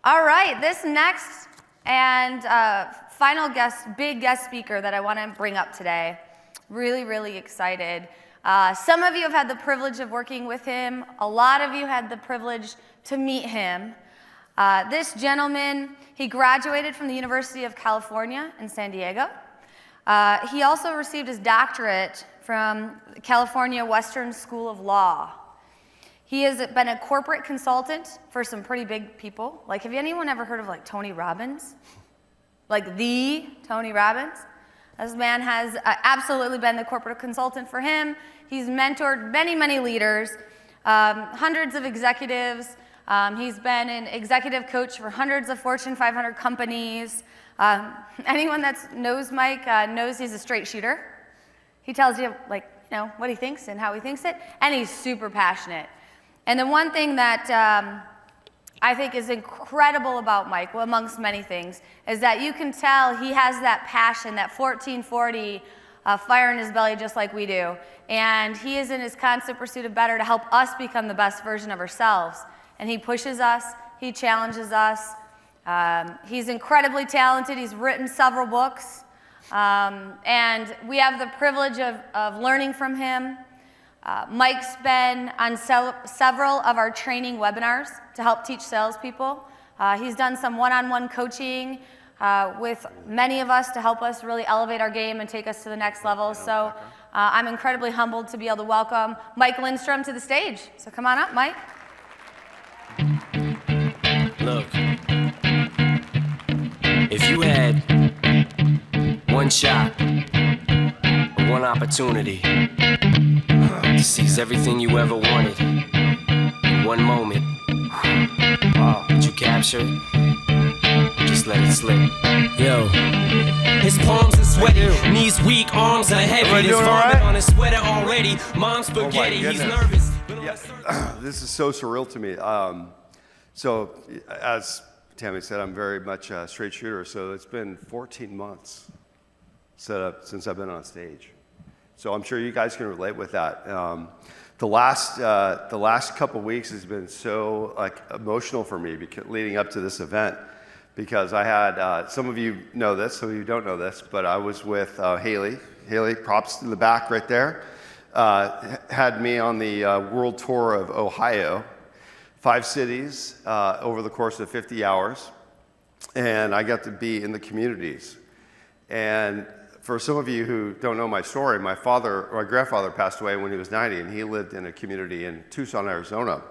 All right, this next and final big guest speaker that I want to bring up today, really excited. Some of you have had the privilege of working with him. A lot of you had the privilege to meet him. This gentleman, he graduated from the University of California in San Diego. He also received his doctorate from California Western School of Law. He has been a corporate consultant for some pretty big people. Like, have anyone ever heard of like Tony Robbins? Like the Tony Robbins? This man has absolutely been the corporate consultant for him. He's mentored many leaders, hundreds of executives. He's been an executive coach for hundreds of Fortune 500 companies. Anyone that knows Mike knows he's a straight shooter. He tells you what he thinks and how he thinks it, and he's super passionate. And the one thing that I think is incredible about Mike, well, amongst many things, is that you can tell he has that passion, that 1440 fire in his belly just like we do. And he is in his constant pursuit of better to help us become the best version of ourselves. And he pushes us, he challenges us. He's incredibly talented. He's written several books. And we have the privilege of learning from him. Mike's been on several of our training webinars to help teach salespeople. He's done some one-on-one coaching with many of us to help us really elevate our game and take us to the next level. So I'm incredibly humbled to be able to welcome Mike Lindstrom to the stage. So come on up, Mike. Look, if you had one shot, one opportunity to seize everything you ever wanted in one moment, would you capture it? Just let it slip. Yo. His palms are sweaty, knees weak, arms are heavy. His vomit on his sweater already. Mom's spaghetti, he's nervous. Yeah. This is so surreal to me. So, as Tammy said, I'm very much a straight shooter. So it's been 14 months since I've been on stage. So I'm sure you guys can relate with that. The last couple weeks has been so emotional for me leading up to this event, because I had some of you know this, some of you don't know this, but I was with Haley. Haley, props in the back right there, had me on the world tour of Ohio, 5 cities over the course of 50 hours, and I got to be in the communities. And for some of you who don't know my story, my grandfather passed away when he was 90, and he lived in a community in Tucson, Arizona.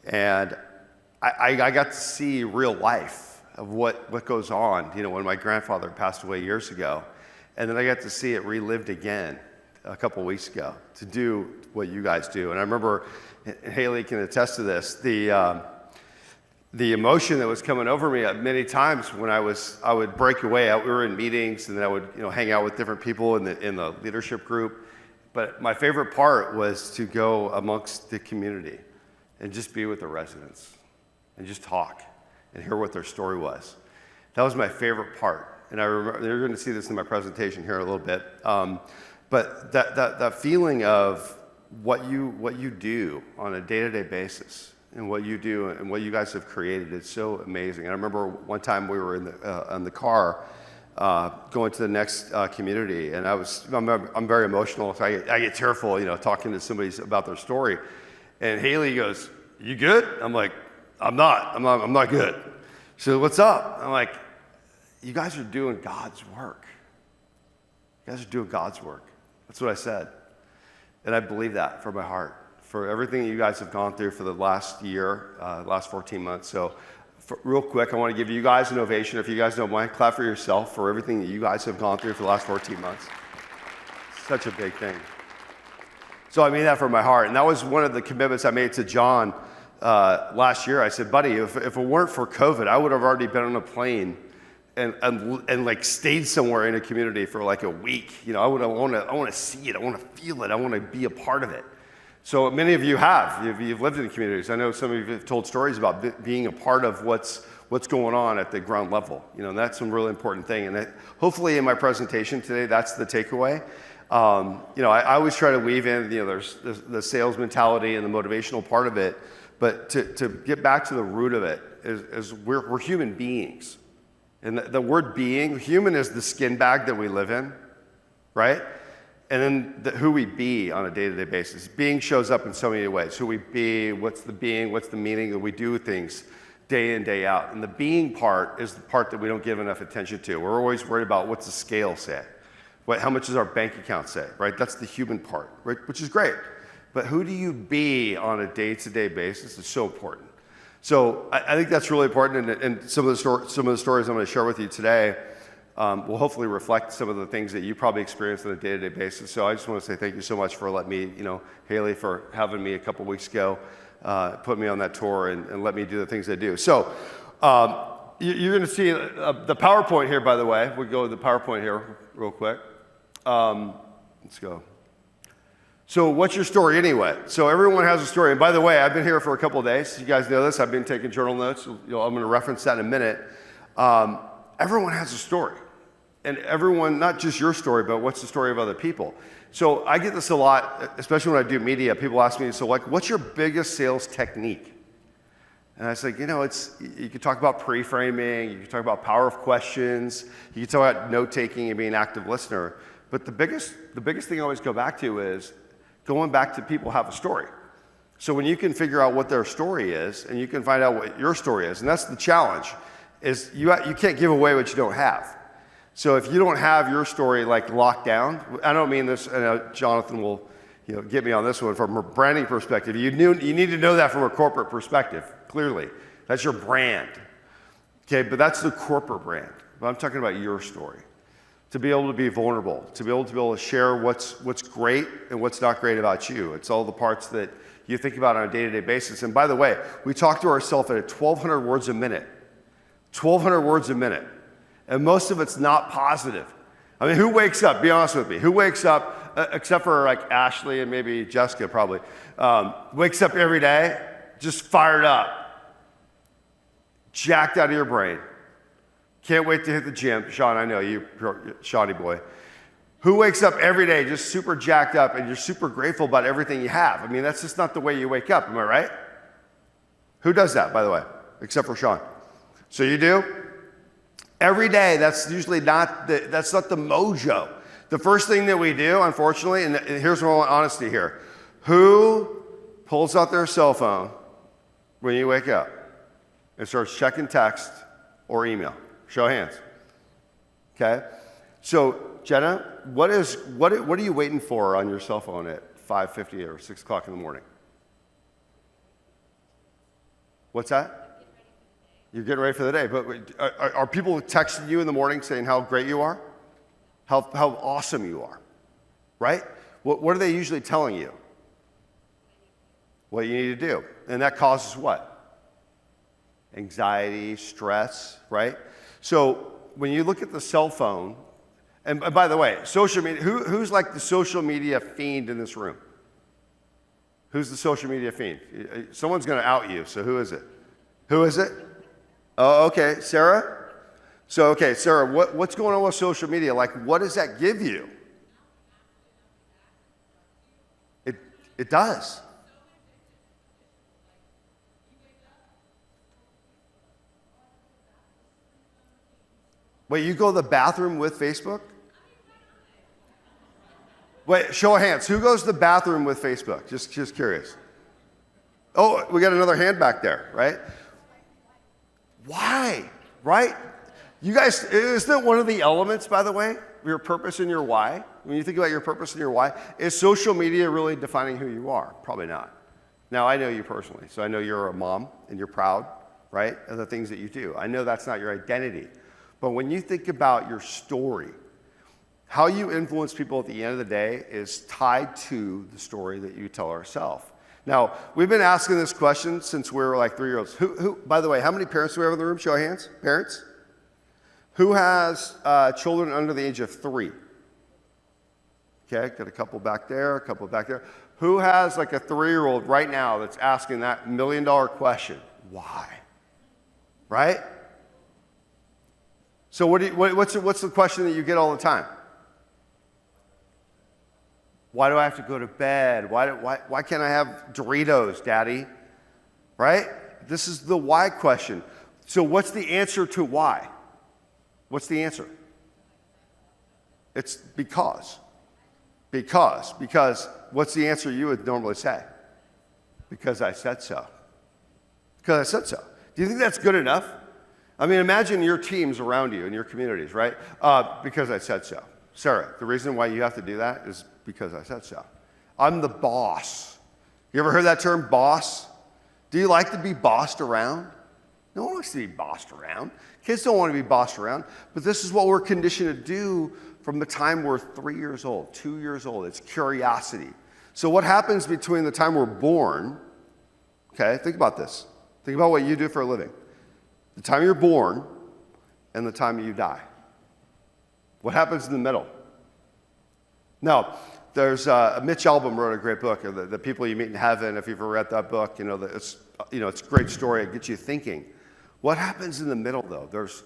And I got to see real life of what goes on, when my grandfather passed away years ago. And then I got to see it relived again a couple weeks ago to do what you guys do. And I remember, Haley can attest to this, the emotion that was coming over me many times when I would break away. We were in meetings, and then I would hang out with different people in the leadership group. But my favorite part was to go amongst the community and just be with the residents and just talk and hear what their story was. That was my favorite part. And I remember, you're going to see this in my presentation here in a little bit. But that feeling of what you do on a day-to-day basis, and what you do and what you guys have created is so amazing. And I remember one time we were in the car going to the next community, and I'm very emotional, so I get tearful, talking to somebody about their story. And Haley goes, "You good?" I'm like, I'm not good." She said, "What's up?" I'm like, "You guys are doing God's work. You guys are doing God's work." That's what I said. And I believe that from my heart, for everything you guys have gone through for the last year, last 14 months. So real quick, I want to give you guys an ovation. If you guys don't mind, clap for yourself for everything that you guys have gone through for the last 14 months. Such a big thing. So I mean that from my heart. And that was one of the commitments I made to John last year. I said, "Buddy, if it weren't for COVID, I would have already been on a plane and like stayed somewhere in a community for like a week. I want to see it. I want to feel it. I want to be a part of it." So many of you have. You've lived in communities. I know some of you have told stories about being a part of what's going on at the ground level. And that's some really important thing. And hopefully in my presentation today, that's the takeaway. I always try to weave in, there's the sales mentality and the motivational part of it, but to get back to the root of it is we're human beings. And the word being, human is the skin bag that we live in, right? And then who we be on a day-to-day basis. Being shows up in so many ways. Who we be, what's the being, what's the meaning that we do things day in, day out. And the being part is the part that we don't give enough attention to. We're always worried about what's the scale say. How much does our bank account say, right? That's the human part, right? Which is great. But who do you be on a day-to-day basis is so important. So I think that's really important, and some of the stories I'm going to share with you today will hopefully reflect some of the things that you probably experience on a day-to-day basis. So I just want to say thank you so much for letting me, Haley, for having me a couple weeks ago, put me on that tour and let me do the things I do. So you're going to see the PowerPoint here, by the way. We'll go to the PowerPoint here real quick. Let's go. So what's your story anyway? So everyone has a story. And by the way, I've been here for a couple of days. You guys know this. I've been taking journal notes. I'm going to reference that in a minute. Everyone has a story. And everyone, not just your story, but what's the story of other people. So I get this a lot, especially when I do media. People ask me, so like, what's your biggest sales technique? And I say, you can talk about pre-framing, you can talk about power of questions, you can talk about note-taking and being an active listener. But the biggest thing I always go back to is going back to people have a story. So when you can figure out what their story is, and you can find out what your story is, and that's the challenge, is you can't give away what you don't have. So if you don't have your story like locked down, I don't mean this, and Jonathan will get me on this one from a branding perspective. You need to know that from a corporate perspective, clearly. That's your brand. Okay, but that's the corporate brand. But I'm talking about your story. To be able to be vulnerable, to be able to share what's great and what's not great about you. It's all the parts that you think about on a day-to-day basis. And by the way, we talk to ourselves at 1,200 words a minute. 1,200 words a minute. And most of it's not positive. I mean, who wakes up, be honest with me, who wakes up, except for like Ashley and maybe Jessica probably, wakes up every day just fired up, jacked out of your brain. Can't wait to hit the gym. Sean, I know you, Shawnee boy. Who wakes up every day just super jacked up and you're super grateful about everything you have? I mean, that's just not the way you wake up, am I right? Who does that, by the way, except for Sean? So you do? Every day, that's usually not the mojo. The first thing that we do, unfortunately, and here's my honesty here. Who pulls out their cell phone when you wake up and starts checking text or email? Show of hands. Okay? So, Jenna, what are you waiting for on your cell phone at 5:50 or 6 o'clock in the morning? What's that? You're getting ready for the day. But are people texting you in the morning saying how great you are? How awesome you are? Right? What are they usually telling you? What you need to do. And that causes what? Anxiety, stress, right? So when you look at the cell phone, and by the way, social media, who's like the social media fiend in this room? Who's the social media fiend? Someone's going to out you, so who is it? Who is it? Oh, okay, Sarah? So, okay, Sarah, what's going on with social media? Like, what does that give you? It does. Wait, you go to the bathroom with Facebook? Wait, show of hands. Who goes to the bathroom with Facebook? Just curious. Oh, we got another hand back there, right? Why? Right? You guys, isn't it one of the elements, by the way, your purpose and your why? When you think about your purpose and your why, is social media really defining who you are? Probably not. Now, I know you personally, so I know you're a mom and you're proud, right, of the things that you do. I know that's not your identity. But when you think about your story, how you influence people at the end of the day is tied to the story that you tell ourselves. Now, we've been asking this question since we were like 3-year-olds. Who, by the way, how many parents do we have in the room? Show of hands. Parents? Who has children under the age of 3? Okay, got a couple back there, a couple back there. Who has like a 3-year-old right now that's asking that $1 million question? Why? Right? So what's the question that you get all the time? Why do I have to go to bed? Why can't I have Doritos, Daddy? Right? This is the why question. So what's the answer to why? What's the answer? It's because. Because what's the answer you would normally say? Because I said so. Because I said so. Do you think that's good enough? I mean, imagine your teams around you and your communities, right? Because I said so. Sarah, the reason why you have to do that is because I said so. I'm the boss. You ever heard that term, boss? Do you like to be bossed around? No one likes to be bossed around. Kids don't want to be bossed around, but this is what we're conditioned to do from the time we're 3 years old, 2 years old. It's curiosity. So what happens between the time we're born, okay, think about this. Think about what you do for a living. The time you're born and the time you die. What happens in the middle? Now, there's Mitch Albom wrote a great book, the People You Meet in Heaven. If you've ever read that book, it's a great story. It gets you thinking. What happens in the middle, though? There's,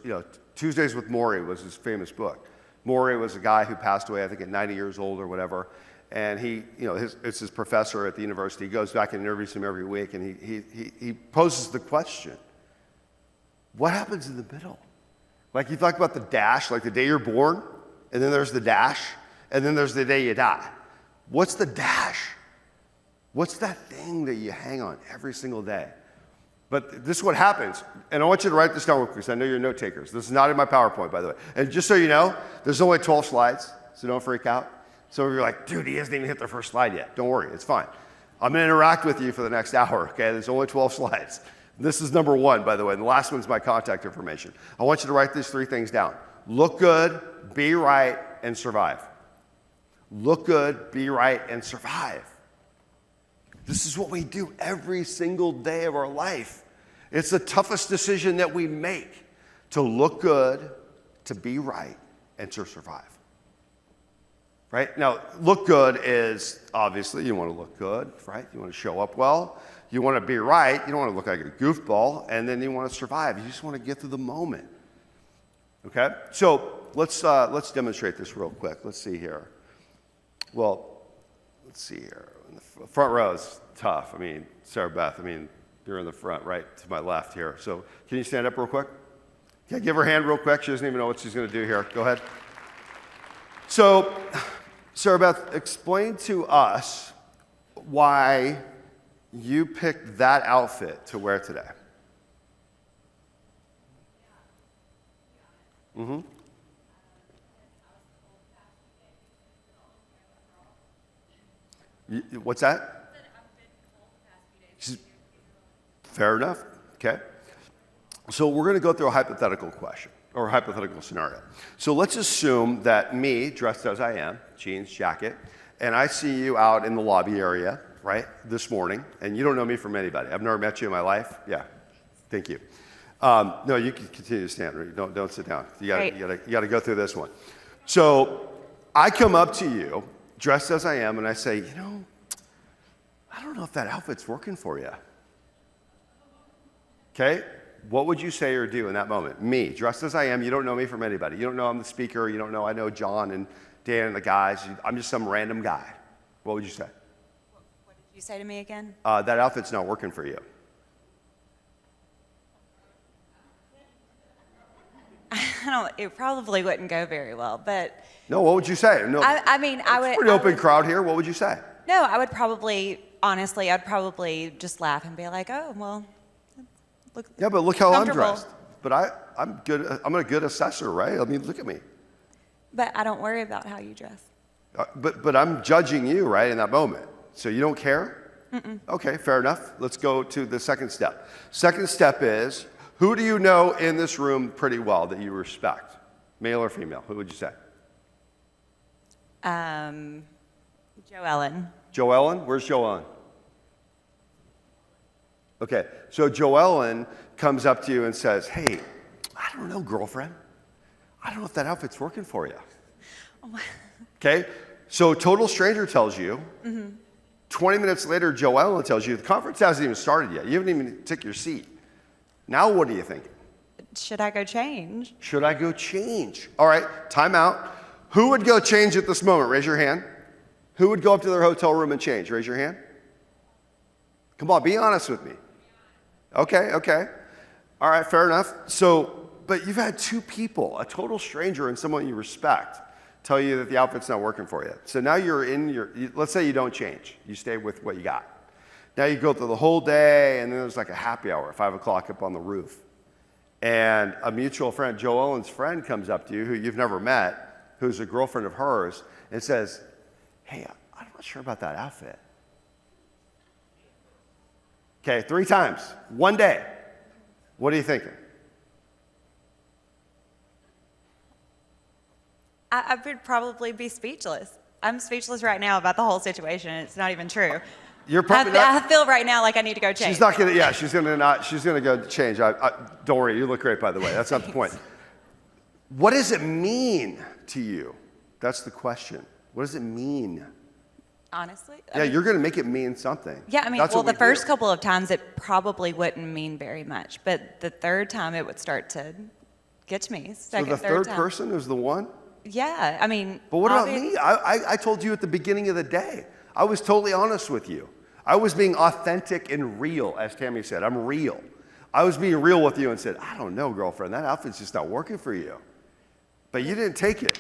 Tuesdays with Morrie was his famous book. Morrie was a guy who passed away, I think, at 90 years old or whatever. And he, it's his professor at the university. He goes back and interviews him every week, and he poses the question, what happens in the middle? Like you talk about the dash, like the day you're born, and then there's the dash, and then there's the day you die. What's the dash? What's that thing that you hang on every single day? But this is what happens, and I want you to write this down because I know you're note takers. This is not in my PowerPoint, by the way. And just so you know, there's only 12 slides, so don't freak out. Some of you are like, dude, he hasn't even hit the first slide yet. Don't worry, it's fine. I'm going to interact with you for the next hour, okay? There's only 12 slides. This is number 1, by the way, and the last one's my contact information. I want you to write these 3 things down. Look good, be right, and survive. Look good, be right, and survive. This is what we do every single day of our life. It's the toughest decision that we make, to look good, to be right, and to survive. Right? Now, look good is, obviously, you want to look good, right? You want to show up well. You want to be right. You don't want to look like a goofball. And then you want to survive. You just want to get through the moment. Okay? So let's demonstrate this real quick. Let's see here. Well, let's see here. The front row is tough. I mean, Sarah Beth, you're in the front, right to my left here. So can you stand up real quick? Can I give her a hand real quick? She doesn't even know what she's going to do here. Go ahead. So, Sarah Beth, explain to us why you picked that outfit to wear today. Mm-hmm. What's that? Fair enough. Okay. So we're going to go through a hypothetical question or a hypothetical scenario. So let's assume that me, dressed as I am, jeans, jacket, and I see you out in the lobby area, right, this morning, and you don't know me from anybody. I've never met you in my life. Yeah. Thank you. No, you can continue to stand. Don't sit down. You got to go through this one. So I come up to you, dressed as I am, and I say, I don't know if that outfit's working for you. Okay? What would you say or do in that moment? Me, dressed as I am, you don't know me from anybody. You don't know I'm the speaker. You don't know I know John and Dan and the guys. I'm just some random guy. What would you say? What did you say to me again? That outfit's not working for you. It probably wouldn't go very well, but... No, what would you say? No, I would... It's a pretty open crowd here. What would you say? No, I would probably, honestly, I'd probably just laugh and be like, oh, well, look. Yeah, but look how I'm dressed. But I'm good. I'm a good assessor, right? Look at me. But I don't worry about how you dress. But I'm judging you, right, in that moment. So you don't care? Mm-mm. Okay, fair enough. Let's go to the second step. Second step is, who do you know in this room pretty well that you respect? Male or female? Who would you say? Joe Ellen. Joe Ellen? Where's Joe Ellen? Okay, so Joe Ellen comes up to you and says, hey, I don't know, girlfriend. I don't know if that outfit's working for you. Oh. Okay, so total stranger tells you. Mm-hmm. 20 minutes later, Joe Ellen tells you, the conference hasn't even started yet. You haven't even taken your seat. Now what are you thinking? Should I go change? Should I go change? All right, time out. Who would go change at this moment? Raise your hand. Who would go up to their hotel room and change? Raise your hand. Come on, be honest with me. Okay. All right, fair enough. So, but you've had two people, a total stranger and someone you respect, tell you that the outfit's not working for you. So now let's say you don't change. You stay with what you got. Now you go through the whole day, and then there's like a happy hour at 5 o'clock up on the roof. And a mutual friend, Joe Owen's friend, comes up to you, who you've never met, who's a girlfriend of hers, and says, hey, I'm not sure about that outfit. Okay, 3 times, one day. What are you thinking? I would probably be speechless. I'm speechless right now about the whole situation. It's not even true. You're probably not. I feel right now like I need to go change. She's not gonna. Yeah, she's gonna go change. Don't worry. You look great, by the way. That's not the point. What does it mean to you? That's the question. What does it mean? Honestly? Yeah, you're gonna make it mean something. Yeah, I mean, That's well, what the we first do. couple of times it probably wouldn't mean very much, but the third time it would start to get to me. So the third person is the one. Yeah, I mean. But what about me? I told you at the beginning of the day. I was totally honest with you. I was being authentic and real, as Tammy said. I'm real. I was being real with you and said, I don't know, girlfriend, that outfit's just not working for you. But you didn't take it.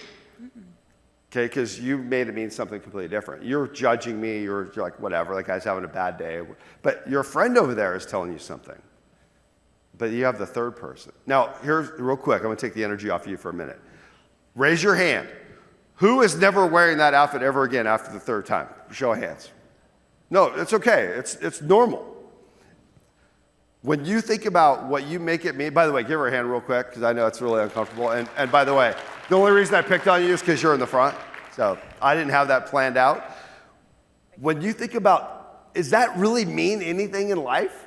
Okay, because you made it mean something completely different. You're judging me, you're like, whatever, that guy's having a bad day. But your friend over there is telling you something. But you have the third person. Now, here's, real quick, I'm gonna take the energy off you for a minute. Raise your hand. Who is never wearing that outfit ever again after the third time? Show of hands. No, it's okay, it's normal. When you think about what you make it mean, by the way, give her a hand real quick, because I know it's really uncomfortable. And by the way, the only reason I picked on you is because you're in the front. So I didn't have that planned out. When you think about, does that really mean anything in life?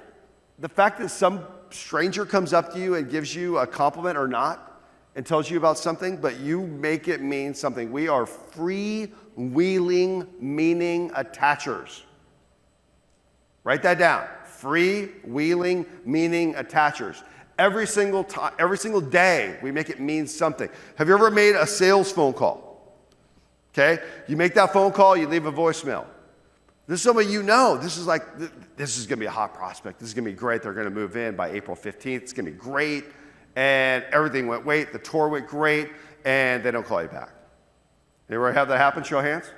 The fact that some stranger comes up to you and gives you a compliment or not, and tells you about something, but you make it mean something. We are freewheeling meaning attachers. Write that down. Freewheeling meaning attachers. Every single time, every single day, we make it mean something. Have you ever made a sales phone call? Okay? You make that phone call, you leave a voicemail. This is somebody you know. This is going to be a hot prospect. This is going to be great. They're going to move in by April 15th. It's going to be great. And everything went great. The tour went great. And they don't call you back. Anybody have that happen? Show of hands.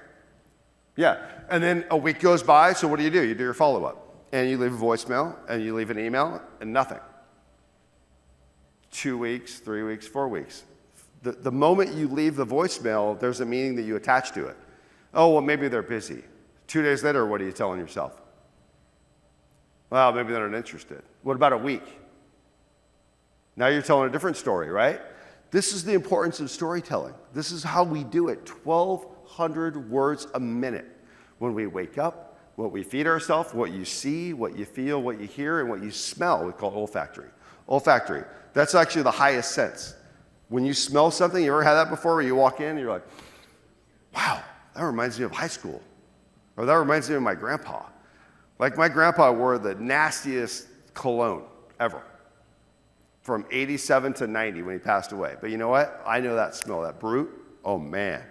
Yeah. And then a week goes by. So what do? You do your follow-up. And you leave a voicemail. And you leave an email. And nothing. 2 weeks, 3 weeks, 4 weeks. The moment you leave the voicemail, there's a meaning that you attach to it. Oh, well, maybe they're busy. 2 days later, what are you telling yourself? Well, maybe they're not interested. What about a week? Now you're telling a different story, right? This is the importance of storytelling. This is how we do it. 1,200 words a minute. When we wake up, what we feed ourselves, what you see, what you feel, what you hear, and what you smell, we call olfactory. Olfactory. That's actually the highest sense. When you smell something, you ever had that before where you walk in and you're like, wow, that reminds me of high school. Or that reminds me of my grandpa. Like my grandpa wore the nastiest cologne ever. From 87 to 90 when he passed away. But you know what? I know that smell, that brute. Oh man,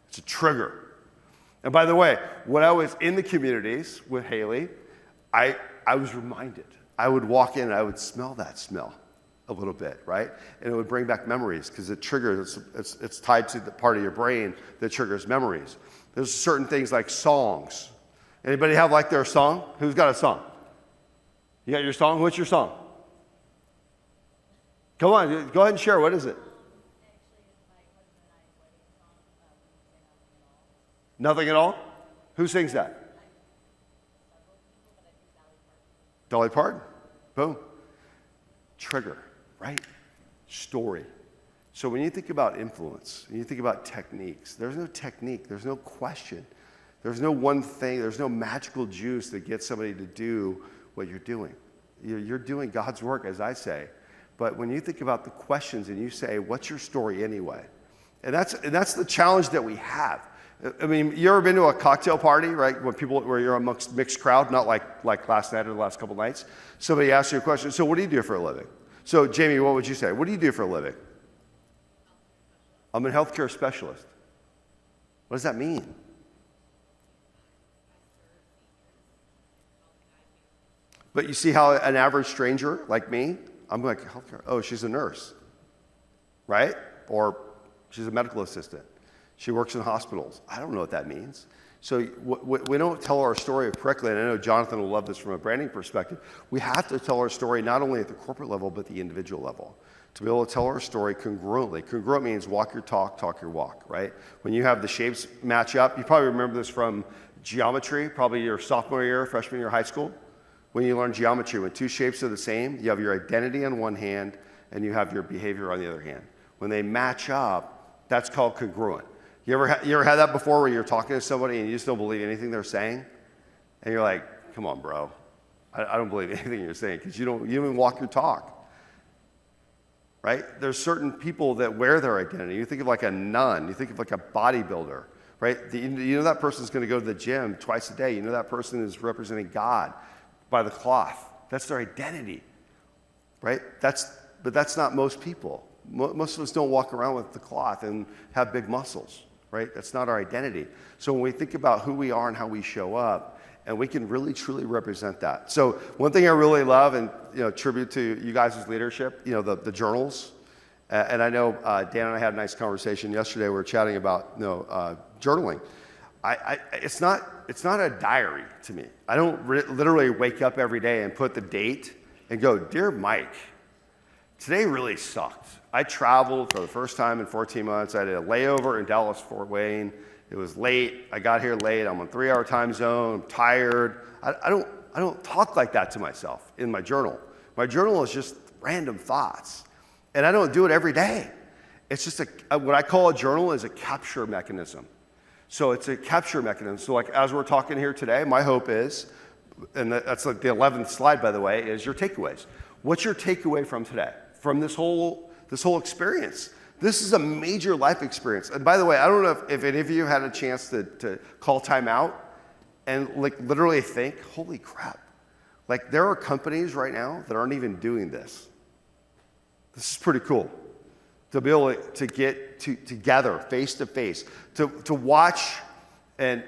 it's a trigger. And by the way, when I was in the communities with Haley, I was reminded. I would walk in and I would smell that smell a little bit, right? And it would bring back memories because it triggers, it's tied to the part of your brain that triggers memories. There's certain things like songs. Anybody have like their song? Who's got a song? You got your song? What's your song? Come on, go ahead and share. What is it? Nothing at all? Who sings that? Dolly Parton. Boom. Trigger, right? Story. So when you think about influence, and you think about techniques, there's no technique, there's no question. There's no one thing, there's no magical juice that gets somebody to do what you're doing. You're doing God's work, as I say. But when you think about the questions and you say, what's your story anyway? And that's the challenge that we have. I mean, you ever been to a cocktail party, right? Where you're amongst mixed crowd, not like last night or the last couple nights. Somebody asks you a question, so what do you do for a living? So Jamie, what would you say? What do you do for a living? I'm a healthcare specialist. What does that mean? But you see how an average stranger like me, I'm like, healthcare. Oh, she's a nurse, right? Or she's a medical assistant. She works in hospitals. I don't know what that means. So we don't tell our story correctly, and I know Jonathan will love this from a branding perspective. We have to tell our story not only at the corporate level, but the individual level. To be able to tell our story congruently. Congruent means walk your talk, talk your walk, right? When you have the shapes match up, you probably remember this from geometry, probably your sophomore year, freshman year of high school. When you learn geometry, when two shapes are the same, you have your identity on one hand, and you have your behavior on the other hand. When they match up, that's called congruent. You ever had that before where you're talking to somebody and you just don't believe anything they're saying? And you're like, come on, bro. I don't believe anything you're saying because you don't even walk your talk. Right? There's certain people that wear their identity. You think of like a nun. You think of like a bodybuilder. Right? You know that person's going to go to the gym twice a day. You know that person is representing God by the cloth. That's their identity. Right? But that's not most people. Most of us don't walk around with the cloth and have big muscles. Right? That's not our identity. So when we think about who we are and how we show up, and we can really truly represent that. So one thing I really love, and tribute to you guys' leadership, the journals. And I know Dan and I had a nice conversation yesterday. We were chatting about journaling. It's not a diary to me. I don't literally wake up every day and put the date and go, "Dear Mike, today really sucked. I traveled for the first time in 14 months. I did a layover in Dallas, Fort Wayne. It was late. I got here late. I'm on 3-hour time zone. I'm tired." I don't talk like that to myself in my journal. My journal is just random thoughts, and I don't do it every day. It's just what I call a journal is a capture mechanism. So it's a capture mechanism. So like as we're talking here today, my hope is, and that's like the 11th slide, by the way, is your takeaways. What's your takeaway from today, from this whole experience? This is a major life experience. And by the way, I don't know if any of you had a chance to call time out and like literally think, holy crap. Like there are companies right now that aren't even doing this. This is pretty cool. To be able to get together face to face, to watch, and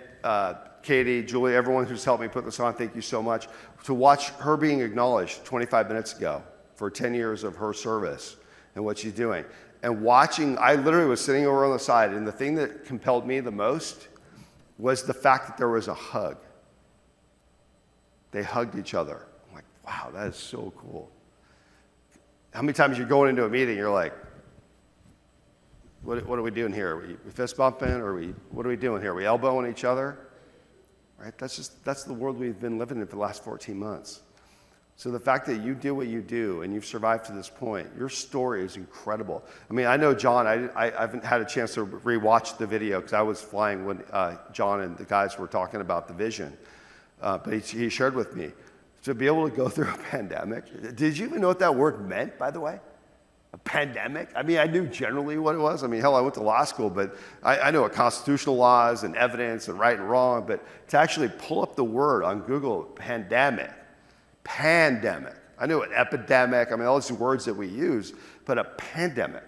Katie, Julie, everyone who's helped me put this on, thank you so much, to watch her being acknowledged 25 minutes ago for 10 years of her service and what she's doing. And watching, I literally was sitting over on the side, and the thing that compelled me the most was the fact that there was a hug. They hugged each other. I'm like, wow, that is so cool. How many times you're going into a meeting, you're like, what are we doing here? Are we fist bumping? Or what are we doing here? Are we elbowing each other? Right? That's the world we've been living in for the last 14 months. So the fact that you do what you do and you've survived to this point, your story is incredible. I mean, I know John, I haven't had a chance to rewatch the video because I was flying when John and the guys were talking about the vision. But he shared with me, to be able to go through a pandemic. Did you even know what that word meant, by the way? A pandemic? I mean, I knew generally what it was. I mean, hell, I went to law school, but I know what constitutional laws and evidence and right and wrong, but to actually pull up the word on Google, pandemic. I knew an epidemic, I mean, all these words that we use, but a pandemic.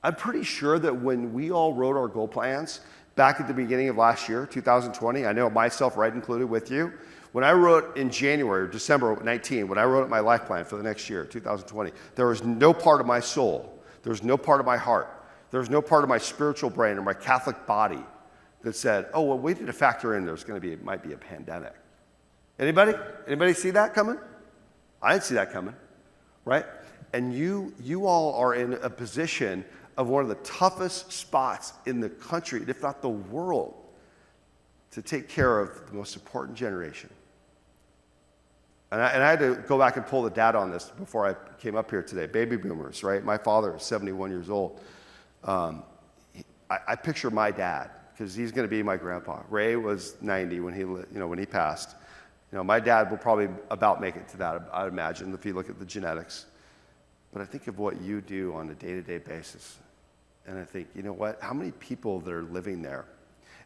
I'm pretty sure that when we all wrote our goal plans back at the beginning of last year, 2020, I know myself right included with you, when I wrote in January or December 19, when I wrote my life plan for the next year, 2020, there was no part of my soul, there was no part of my heart, there was no part of my spiritual brain or my Catholic body that said, oh, well, we need to factor in might be a pandemic. Anybody see that coming? I didn't see that coming, right? And you all are in a position of one of the toughest spots in the country, if not the world, to take care of the most important generation. And I had to go back and pull the data on this before I came up here today. Baby boomers, right? My father is 71 years old. I picture my dad because he's going to be my grandpa. Ray was 90 when he passed. My dad will probably about make it to that, I'd imagine, if you look at the genetics. But I think of what you do on a day-to-day basis. And I think, you know what? How many people that are living there?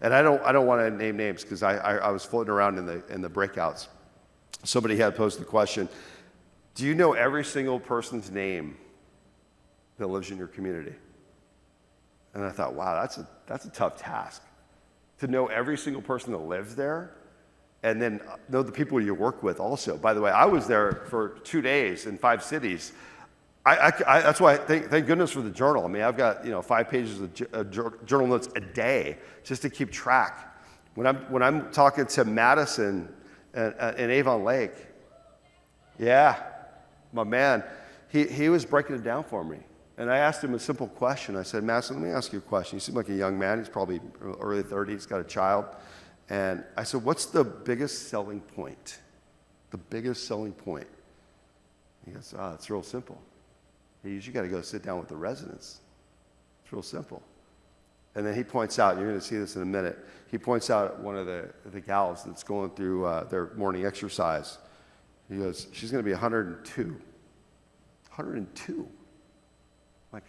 And I don't want to name names because I was floating around in the breakouts. Somebody had posed the question, do you know every single person's name that lives in your community? And I thought, wow, that's a tough task. To know every single person that lives there and then know the people you work with also. By the way, I was there for 2 days in 5 cities. That's why thank goodness for the journal. I mean, I've got 5 pages of journal notes a day just to keep track. When I'm talking to Madison in Avon Lake, yeah, my man, he was breaking it down for me. And I asked him a simple question. I said, Madison, let me ask you a question. You seem like a young man. He's probably early 30s, got a child. And I said, what's the biggest selling point? The biggest selling point? He goes, it's real simple. You got to go sit down with the residents. It's real simple. And then he points out, you're going to see this in a minute, he points out one of the gals that's going through their morning exercise. He goes, she's going to be 102. 102. Like,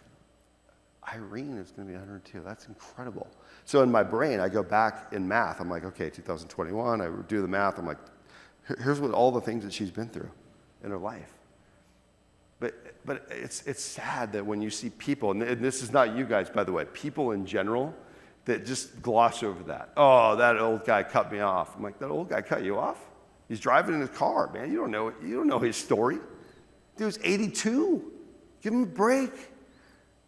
Irene is going to be 102. That's incredible. So in my brain, I go back in math. I'm like, okay, 2021. I do the math. I'm like, here's what all the things that she's been through in her life. But it's sad that when you see people, and this is not you guys, by the way, people in general that just gloss over that. Oh, that old guy cut me off. I'm like, that old guy cut you off? He's driving in his car, man. You don't know his story. Dude's 82. Give him a break,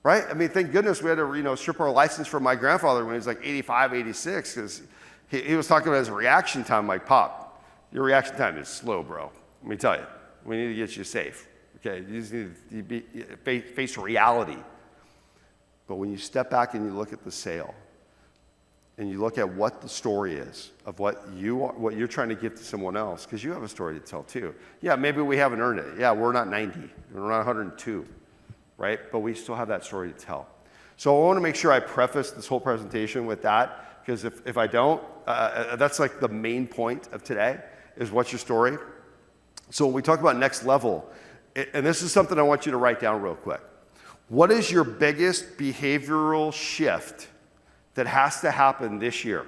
right? I mean, thank goodness we had to strip our license from my grandfather when he was like 85, 86, because he was talking about his reaction time. Like, Pop, your reaction time is slow, bro. Let me tell you, we need to get you safe. Okay, you just need to face reality. But when you step back and you look at the sale, and you look at what the story is of what you're trying to give to someone else, because you have a story to tell too. Yeah, maybe we haven't earned it. Yeah, we're not 90, we're not 102, right? But we still have that story to tell. So I want to make sure I preface this whole presentation with that, because if I don't, that's like the main point of today, is what's your story? So when we talk about next level, and this is something I want you to write down real quick. What is your biggest behavioral shift that has to happen this year,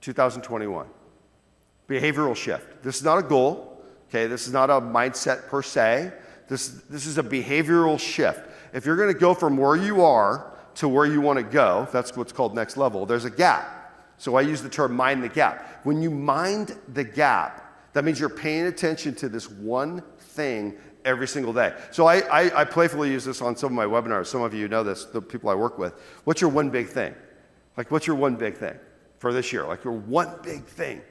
2021? Behavioral shift. This is not a goal, okay? This is not a mindset per se. This is a behavioral shift. If you're going to go from where you are to where you want to go, that's what's called next level, there's a gap. So I use the term mind the gap. When you mind the gap, that means you're paying attention to this one thing every single day. So I playfully use this on some of my webinars. Some of you know this, the people I work with. What's your one big thing? Like, what's your one big thing for this year? Like, your one big thing.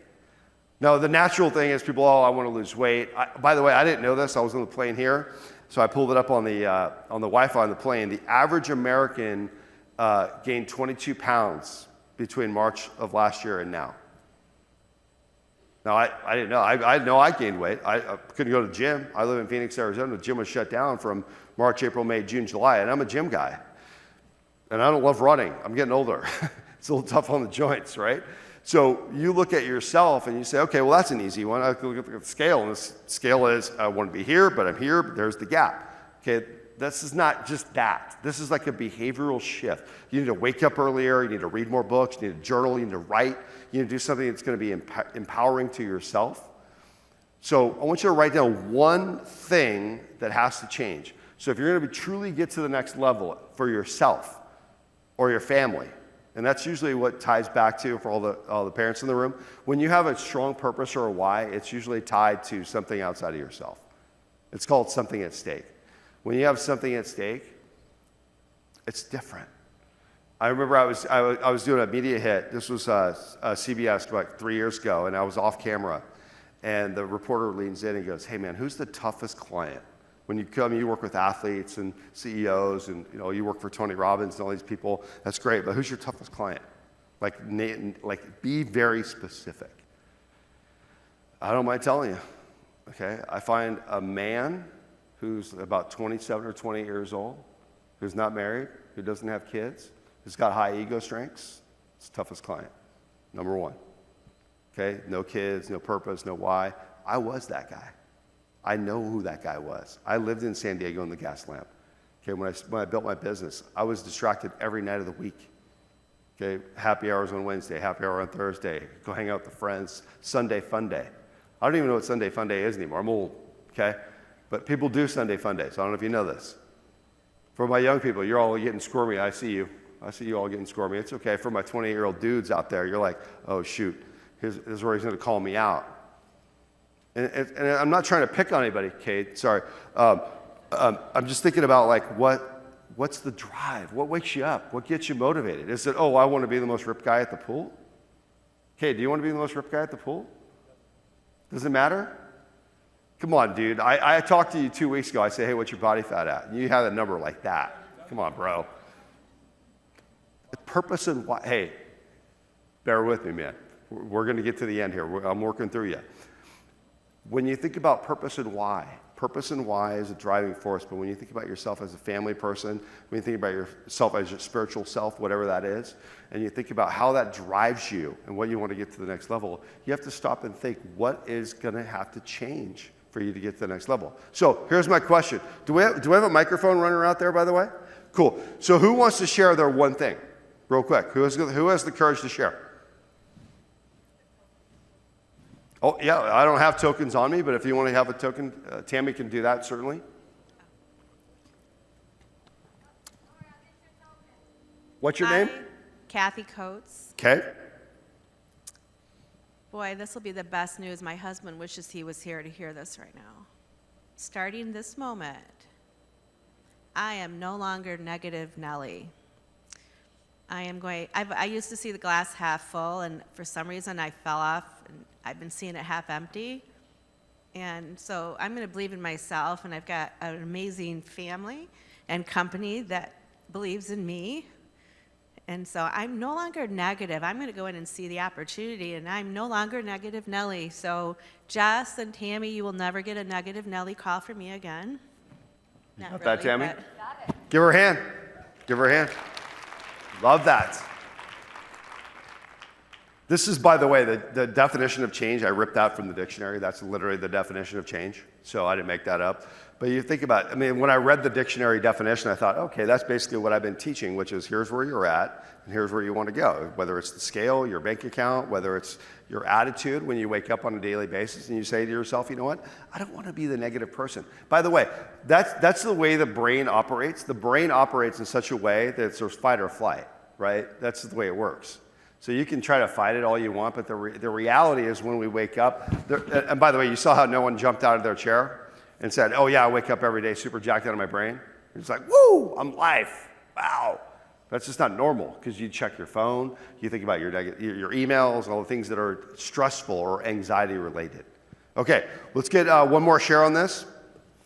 Now, the natural thing is people, I want to lose weight. By the way, I didn't know this. I was on the plane here, so I pulled it up on the Wi-Fi on the plane. The average American gained 22 pounds between March of last year and now. Now, I didn't know. I know I gained weight. I couldn't go to the gym. I live in Phoenix, Arizona. The gym was shut down from March, April, May, June, July, and I'm a gym guy. And I don't love running. I'm getting older. It's a little tough on the joints, right? So you look at yourself and you say, okay, well, that's an easy one. I look at the scale, and this scale is, I want to be here, but I'm here, but there's the gap. Okay, this is not just that. This is like a behavioral shift. You need to wake up earlier. You need to read more books. You need to journal. You need to write. You need to do something that's going to be empowering to yourself. So I want you to write down one thing that has to change. So if you're going to truly get to the next level for yourself or your family, and that's usually what ties back to, for all the parents in the room, when you have a strong purpose or a why, it's usually tied to something outside of yourself. It's called something at stake. When you have something at stake, it's different. I remember I was doing a media hit. This was CBS like 3 years ago, and I was off camera. And the reporter leans in and goes, hey, man, who's the toughest client? When you come, you work with athletes and CEOs, and you work for Tony Robbins and all these people. That's great, but who's your toughest client? Like be very specific. I don't mind telling you. Okay, I find a man who's about 27 or 28 years old, who's not married, who doesn't have kids, who's got high ego strengths. It's the toughest client. Number one. Okay, no kids, no purpose, no why. I was that guy. I know who that guy was. I lived in San Diego in the gas lamp. Okay, when I built my business, I was distracted every night of the week. Okay, happy hours on Wednesday, happy hour on Thursday, go hang out with the friends, Sunday fun day. I don't even know what Sunday fun day is anymore. I'm old, okay? But people do Sunday fun days. I don't know if you know this. For my young people, you're all getting squirmy. I see you. I see you all getting squirmy. It's okay. For my 28-year-old dudes out there, you're like, oh, shoot. is where he's going to call me out. And I'm not trying to pick on anybody, Kate, sorry. I'm just thinking about like what's the drive? What wakes you up? What gets you motivated? Is it, oh, I want to be the most ripped guy at the pool? Kate, do you want to be the most ripped guy at the pool? Does it matter? Come on, dude. I talked to you 2 weeks ago. I say, hey, what's your body fat at? And you have a number like that. Come on, bro. Purpose and why. Hey, bear with me, man. We're going to get to the end here. I'm working through you. When you think about purpose and why is a driving force. But when you think about yourself as a family person, when you think about yourself as your spiritual self, whatever that is, and you think about how that drives you and what you want to get to the next level, you have to stop and think, what is going to have to change for you to get to the next level? So here's my question. Do we have a microphone runner out there, by the way? Cool. So who wants to share their one thing? Real quick. Who has the courage to share? Oh, yeah, I don't have tokens on me, but if you want to have a token, Tammy can do that, certainly. What's your name? Kathy Coates. Okay. Boy, this will be the best news. My husband wishes he was here to hear this right now. Starting this moment, I am no longer negative Nellie. I used to see the glass half full, and for some reason I fell off, and I've been seeing it half empty. And so I'm going to believe in myself, and I've got an amazing family and company that believes in me. And so I'm no longer negative. I'm going to go in and see the opportunity, and I'm no longer negative Nellie. So Jess and Tammy, you will never get a negative Nellie call from me again. Not Got really, that, Tammy? but- Give her a hand. Give her a hand. Love that. This is, by the way, the definition of change. I ripped out from the dictionary. That's literally the definition of change. So I didn't make that up. But you think about, I mean, when I read the dictionary definition, I thought, okay, that's basically what I've been teaching, which is here's where you're at and here's where you want to go. Whether it's the scale, your bank account, whether it's your attitude when you wake up on a daily basis and you say to yourself, you know what, I don't want to be the negative person. By the way, that's the way the brain operates. The brain operates in such a way that it's fight or flight, right? That's the way it works. So you can try to fight it all you want, but the reality is when we wake up, and by the way, you saw how no one jumped out of their chair and said, oh yeah, I wake up every day super jacked out of my brain. It's like, woo, I'm life, wow. That's just not normal because you check your phone, you think about your emails, all the things that are stressful or anxiety related. Okay, let's get one more share on this.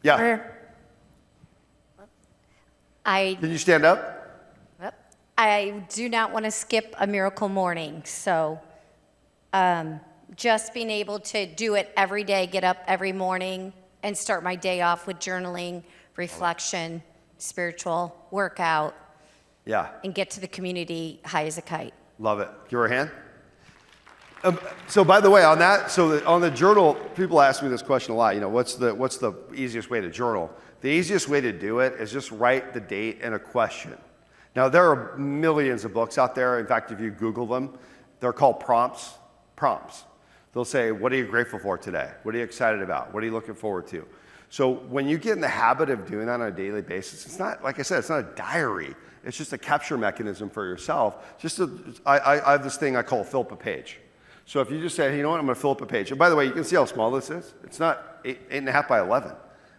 Yeah. Can you stand up? I do not want to skip a miracle morning, so just being able to do it every day, get up every morning and start my day off with journaling, reflection, spiritual workout, and get to the community high as a kite. Love it. Give her a hand. So by the way, on that, on the journal, people ask me this question a lot. You know, what's the easiest way to journal? The easiest way to do it is just write the date and a question. Now, there are millions of books out there. In fact, if you Google them, they're called prompts. They'll say, what are you grateful for today? What are you excited about? What are you looking forward to? So when you get in the habit of doing that on a daily basis, it's not, like I said, it's not a diary. It's just a capture mechanism for yourself. I have this thing I call fill up a page. So if you just say, hey, you know what, I'm going to fill up a page. And by the way, you can see how small this is. It's not 8.5 by 11.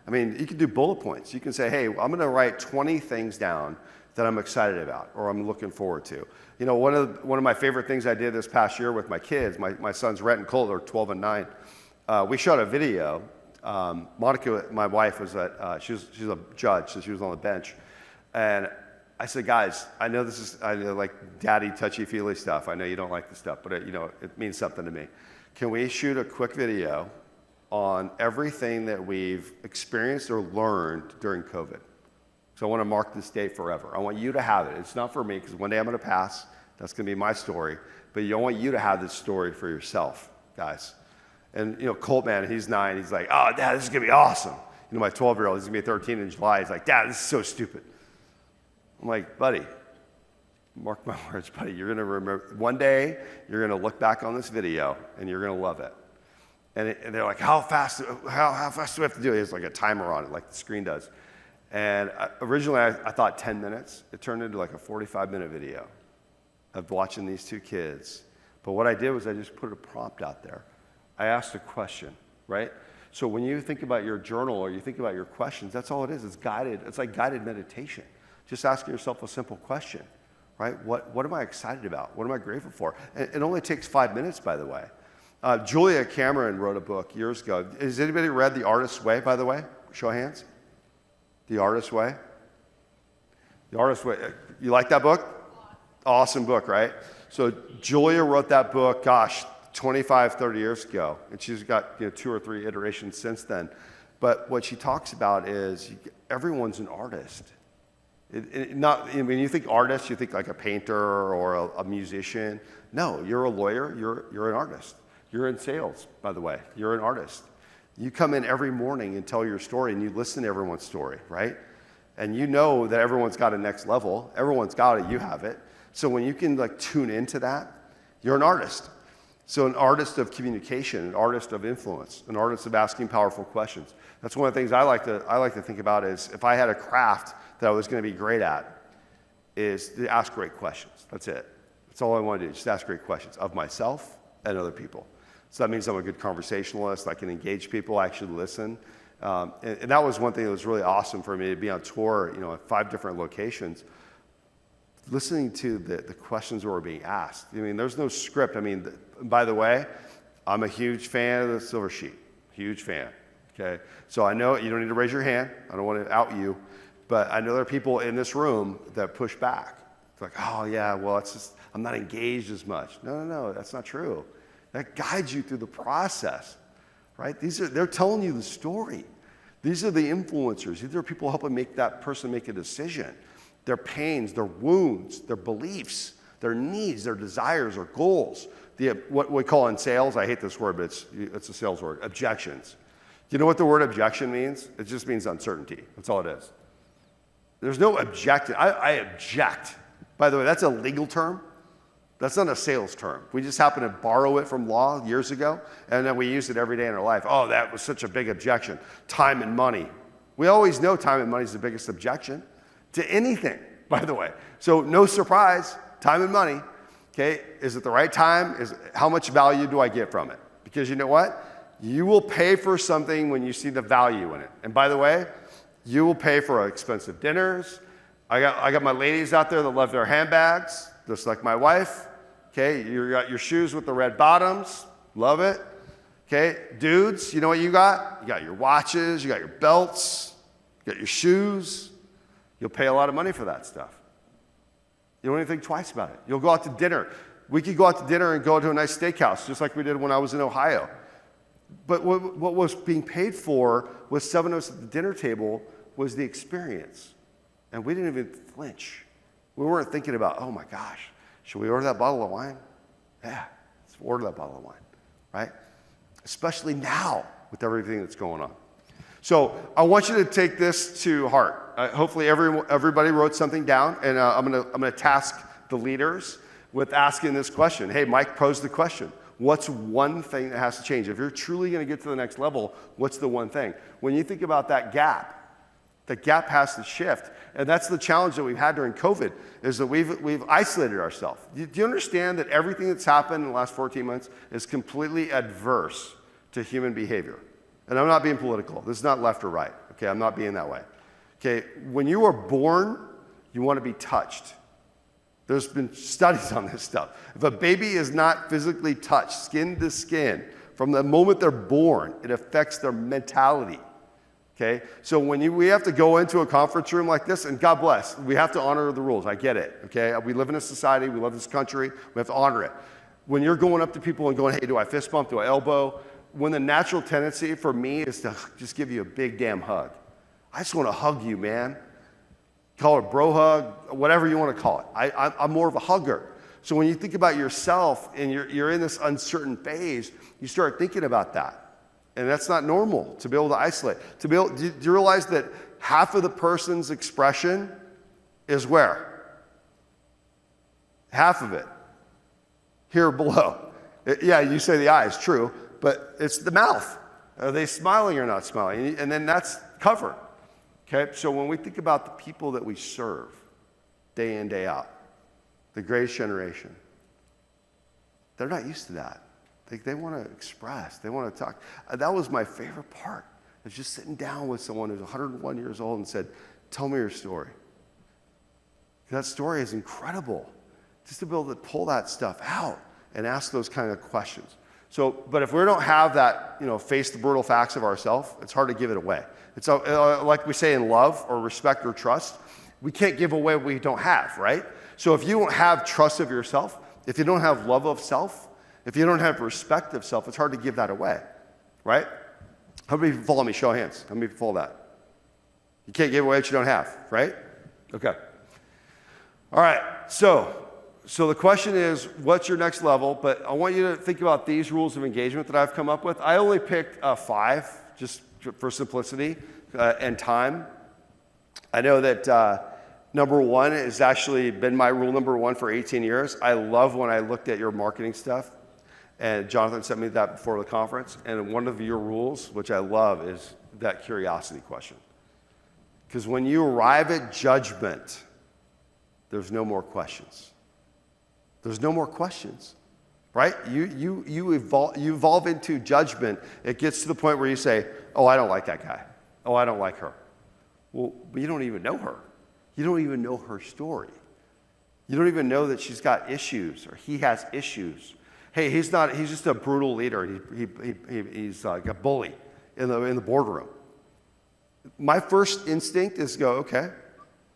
I mean, you can do bullet points. You can say, hey, I'm going to write 20 things down that I'm excited about or I'm looking forward to. You know, one of my favorite things I did this past year with my kids, my sons Rhett and Cole, they're 12 and 9. We shot a video. Monica, my wife, was she's a judge, so she was on the bench. And I said, guys, I know like daddy touchy-feely stuff. I know you don't like this stuff, but it means something to me. Can we shoot a quick video on everything that we've experienced or learned during COVID? So I want to mark this day forever. I want you to have it. It's not for me because one day I'm going to pass. That's going to be my story. But I want you to have this story for yourself, guys. And, Colt, man, he's 9. He's like, oh, Dad, this is going to be awesome. My 12-year-old, he's going to be 13 in July. He's like, Dad, this is so stupid. I'm like, buddy, mark my words, buddy. You're going to remember. One day, you're going to look back on this video, and you're going to love it. And they're like, how fast do we have to do it? There's like a timer on it, like the screen does. And originally, I thought 10 minutes. It turned into like a 45-minute video of watching these two kids But what I did was I just put a prompt out there. I asked a question, right? So when you think about your journal or you think about your questions, that's all it is. It's guided. It's like guided meditation. Just asking yourself a simple question, right? What am I excited about? What am I grateful for? And it only takes 5 minutes, by the way. Julia Cameron wrote a book years ago. Has anybody read The Artist's Way, by the way? Show of hands. The Artist's Way. The Artist's Way. You like that book? Awesome book, right? So Julia wrote that book, 25, 30 years ago. And she's got 2 or 3 iterations since then. But what she talks about is everyone's an artist. When you think artist, you think like a painter or a musician. No, you're a lawyer, you're an artist. You're in sales, by the way. You're an artist. You come in every morning and tell your story, and you listen to everyone's story, right? And you know that everyone's got a next level. Everyone's got it, you have it. So when you can like tune into that, you're an artist. So an artist of communication, an artist of influence, an artist of asking powerful questions. That's one of the things I like to think about is if I had a craft that I was going to be great at, is to ask great questions. That's it. That's all I want to do, just ask great questions of myself and other people. So that means I'm a good conversationalist. I can engage people, actually listen. And that was one thing that was really awesome for me to be on tour, at 5 different locations, listening to the questions that were being asked. I mean, there's no script. I mean, by the way, I'm a huge fan of the Silver Sheet. Huge fan. Okay. So I know you don't need to raise your hand. I don't want to out you. But I know there are people in this room that push back. It's like, oh, yeah, well, it's just, I'm not engaged as much. No, that's not true. That guides you through the process, right? They're telling you the story. These are the influencers. These are people helping make that person make a decision. Their pains, their wounds, their beliefs, their needs, their desires, their goals. What we call in sales, I hate this word, but it's a sales word, objections. Do you know what the word objection means? It just means uncertainty. That's all it is. There's no objection. I object. By the way, that's a legal term. That's not a sales term. We just happen to borrow it from law years ago, and then we use it every day in our life. Oh, that was such a big objection. Time and money. We always know time and money is the biggest objection to anything, by the way. So no surprise, time and money. Okay, is it the right time? How much value do I get from it? Because you know what? You will pay for something when you see the value in it. And by the way, you will pay for expensive dinners. I got my ladies out there that love their handbags, just like my wife. Okay, you got your shoes with the red bottoms. Love it. Okay, dudes, you know what you got? You got your watches, you got your belts, you got your shoes. You'll pay a lot of money for that stuff. You don't even think twice about it. You'll go out to dinner. We could go out to dinner and go to a nice steakhouse, just like we did when I was in Ohio. But what was being paid for with 7 of us at the dinner table was the experience. And we didn't even flinch. We weren't thinking about, oh my gosh, should we order that bottle of wine? Yeah, let's order that bottle of wine, right? Especially now with everything that's going on. So I want you to take this to heart. Hopefully everybody wrote something down, and I'm gonna task the leaders with asking this question. Hey, Mike posed the question. What's one thing that has to change? If you're truly gonna get to the next level, what's the one thing? When you think about that gap has to shift. And that's the challenge that we've had during COVID, is that we've isolated ourselves. Do you understand that everything that's happened in the last 14 months is completely adverse to human behavior? And I'm not being political. This is not left or right. Okay, I'm not being that way. Okay, when you are born, you want to be touched. There's been studies on this stuff. If a baby is not physically touched, skin to skin, from the moment they're born, it affects their mentality. Okay, so when we have to go into a conference room like this, and God bless, we have to honor the rules. I get it. Okay, we live in a society, we love this country, we have to honor it. When you're going up to people and going, hey, do I fist bump, do I elbow? When the natural tendency for me is to just give you a big damn hug. I just want to hug you, man. Call it a bro hug, whatever you want to call it. I'm more of a hugger. So when you think about yourself and you're in this uncertain phase, you start thinking about that. And that's not normal, to be able to isolate. Do you realize that half of the person's expression is where? Half of it. Here below. Yeah, you say the eyes, true, but it's the mouth. Are they smiling or not smiling? And then that's covered. Okay, so when we think about the people that we serve day in, day out, the greatest generation, They're not used to that. They want to express. They want to talk. That was my favorite part. Is just sitting down with someone who's 101 years old and said, tell me your story. That story is incredible. Just to be able to pull that stuff out and ask those kind of questions. So, but if we don't have that, face the brutal facts of ourselves, it's hard to give it away. It's like we say in love or respect or trust, we can't give away what we don't have, right? So if you don't have trust of yourself, if you don't have love of self, if you don't have respect of self, it's hard to give that away, right? How many people follow me? Show of hands. How many people follow that? You can't give away what you don't have, right? Okay. All right. So the question is, what's your next level? But I want you to think about these rules of engagement that I've come up with. I only picked 5, just for simplicity and time. I know that number 1 has actually been my rule number 1 for 18 years. I love when I looked at your marketing stuff. And Jonathan sent me that before the conference. And one of your rules, which I love, is that curiosity question. Because when you arrive at judgment, there's no more questions. There's no more questions, right? You evolve into judgment. It gets to the point where you say, oh, I don't like that guy. Oh, I don't like her. Well, but you don't even know her. You don't even know her story. You don't even know that she's got issues or he has issues. Hey, he's just a brutal leader. He's like a bully in the boardroom. My first instinct is to go, okay,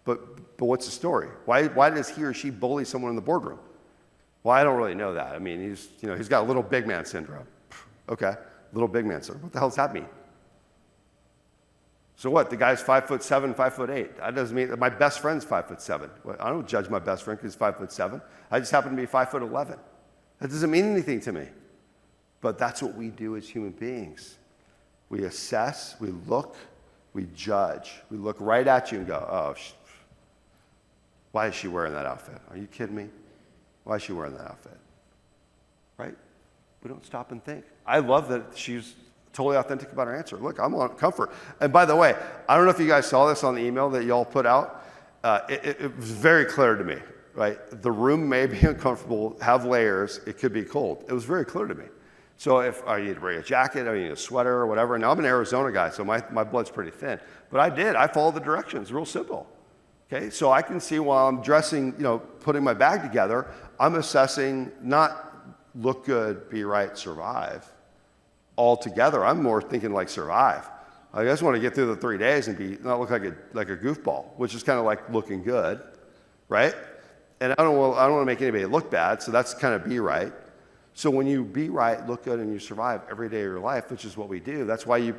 but what's the story? Why does he or she bully someone in the boardroom? Well, I don't really know that. I mean, he's got a little big man syndrome. Okay, little big man syndrome. What the hell does that mean? So what? The guy's 5'7", 5'8". That doesn't mean that my best friend's 5'7". I don't judge my best friend because he's 5'7". I just happen to be 5'11". That doesn't mean anything to me. But that's what we do as human beings. We assess, we look, we judge. We look right at you and go, oh, why is she wearing that outfit? Are you kidding me? Why is she wearing that outfit? Right? We don't stop and think. I love that she's totally authentic about her answer. Look, I'm on comfort. And by the way, I don't know if you guys saw this on the email that y'all put out. It was very clear to me. Right? The room may be uncomfortable, have layers, it could be cold. It was very clear to me. So if I need to bring a jacket, I need a sweater or whatever. Now I'm an Arizona guy, so my blood's pretty thin. But I followed the directions, real simple. Okay, so I can see while I'm dressing, putting my bag together, I'm assessing not look good, be right, survive. All together, I'm more thinking like survive. I just want to get through the 3 days and not look like a goofball, which is kind of like looking good, right? And I don't want to make anybody look bad, so that's kind of be right. So when you be right, look good, and you survive every day of your life, which is what we do. That's why you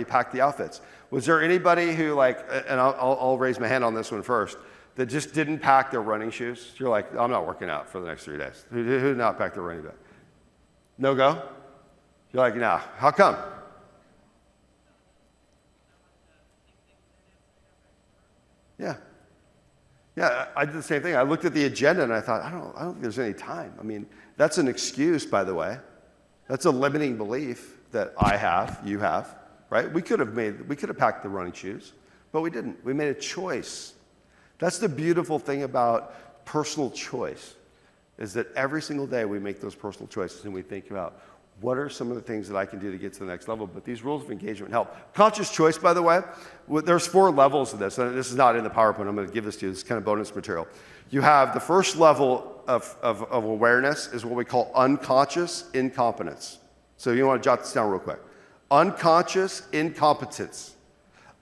pack the outfits. Was there anybody who and I'll raise my hand on this one first, that just didn't pack their running shoes? You're like, I'm not working out for the next 3 days. Who did not pack their running bag? No go? You're like, nah. How come? Yeah. Yeah, I did the same thing. I looked at the agenda and I thought, I don't think there's any time. I mean, that's an excuse, by the way. That's a limiting belief that I have, you have, right? We could have packed the running shoes, but we didn't. We made a choice. That's the beautiful thing about personal choice, is that every single day we make those personal choices and we think about what are some of the things that I can do to get to the next level. But these rules of engagement help. Conscious choice, by the way, there's 4 levels of this. And this is not in the PowerPoint. I'm going to give this to you. This is kind of bonus material. You have the first level of awareness is what we call unconscious incompetence. So you want to jot this down real quick. Unconscious incompetence.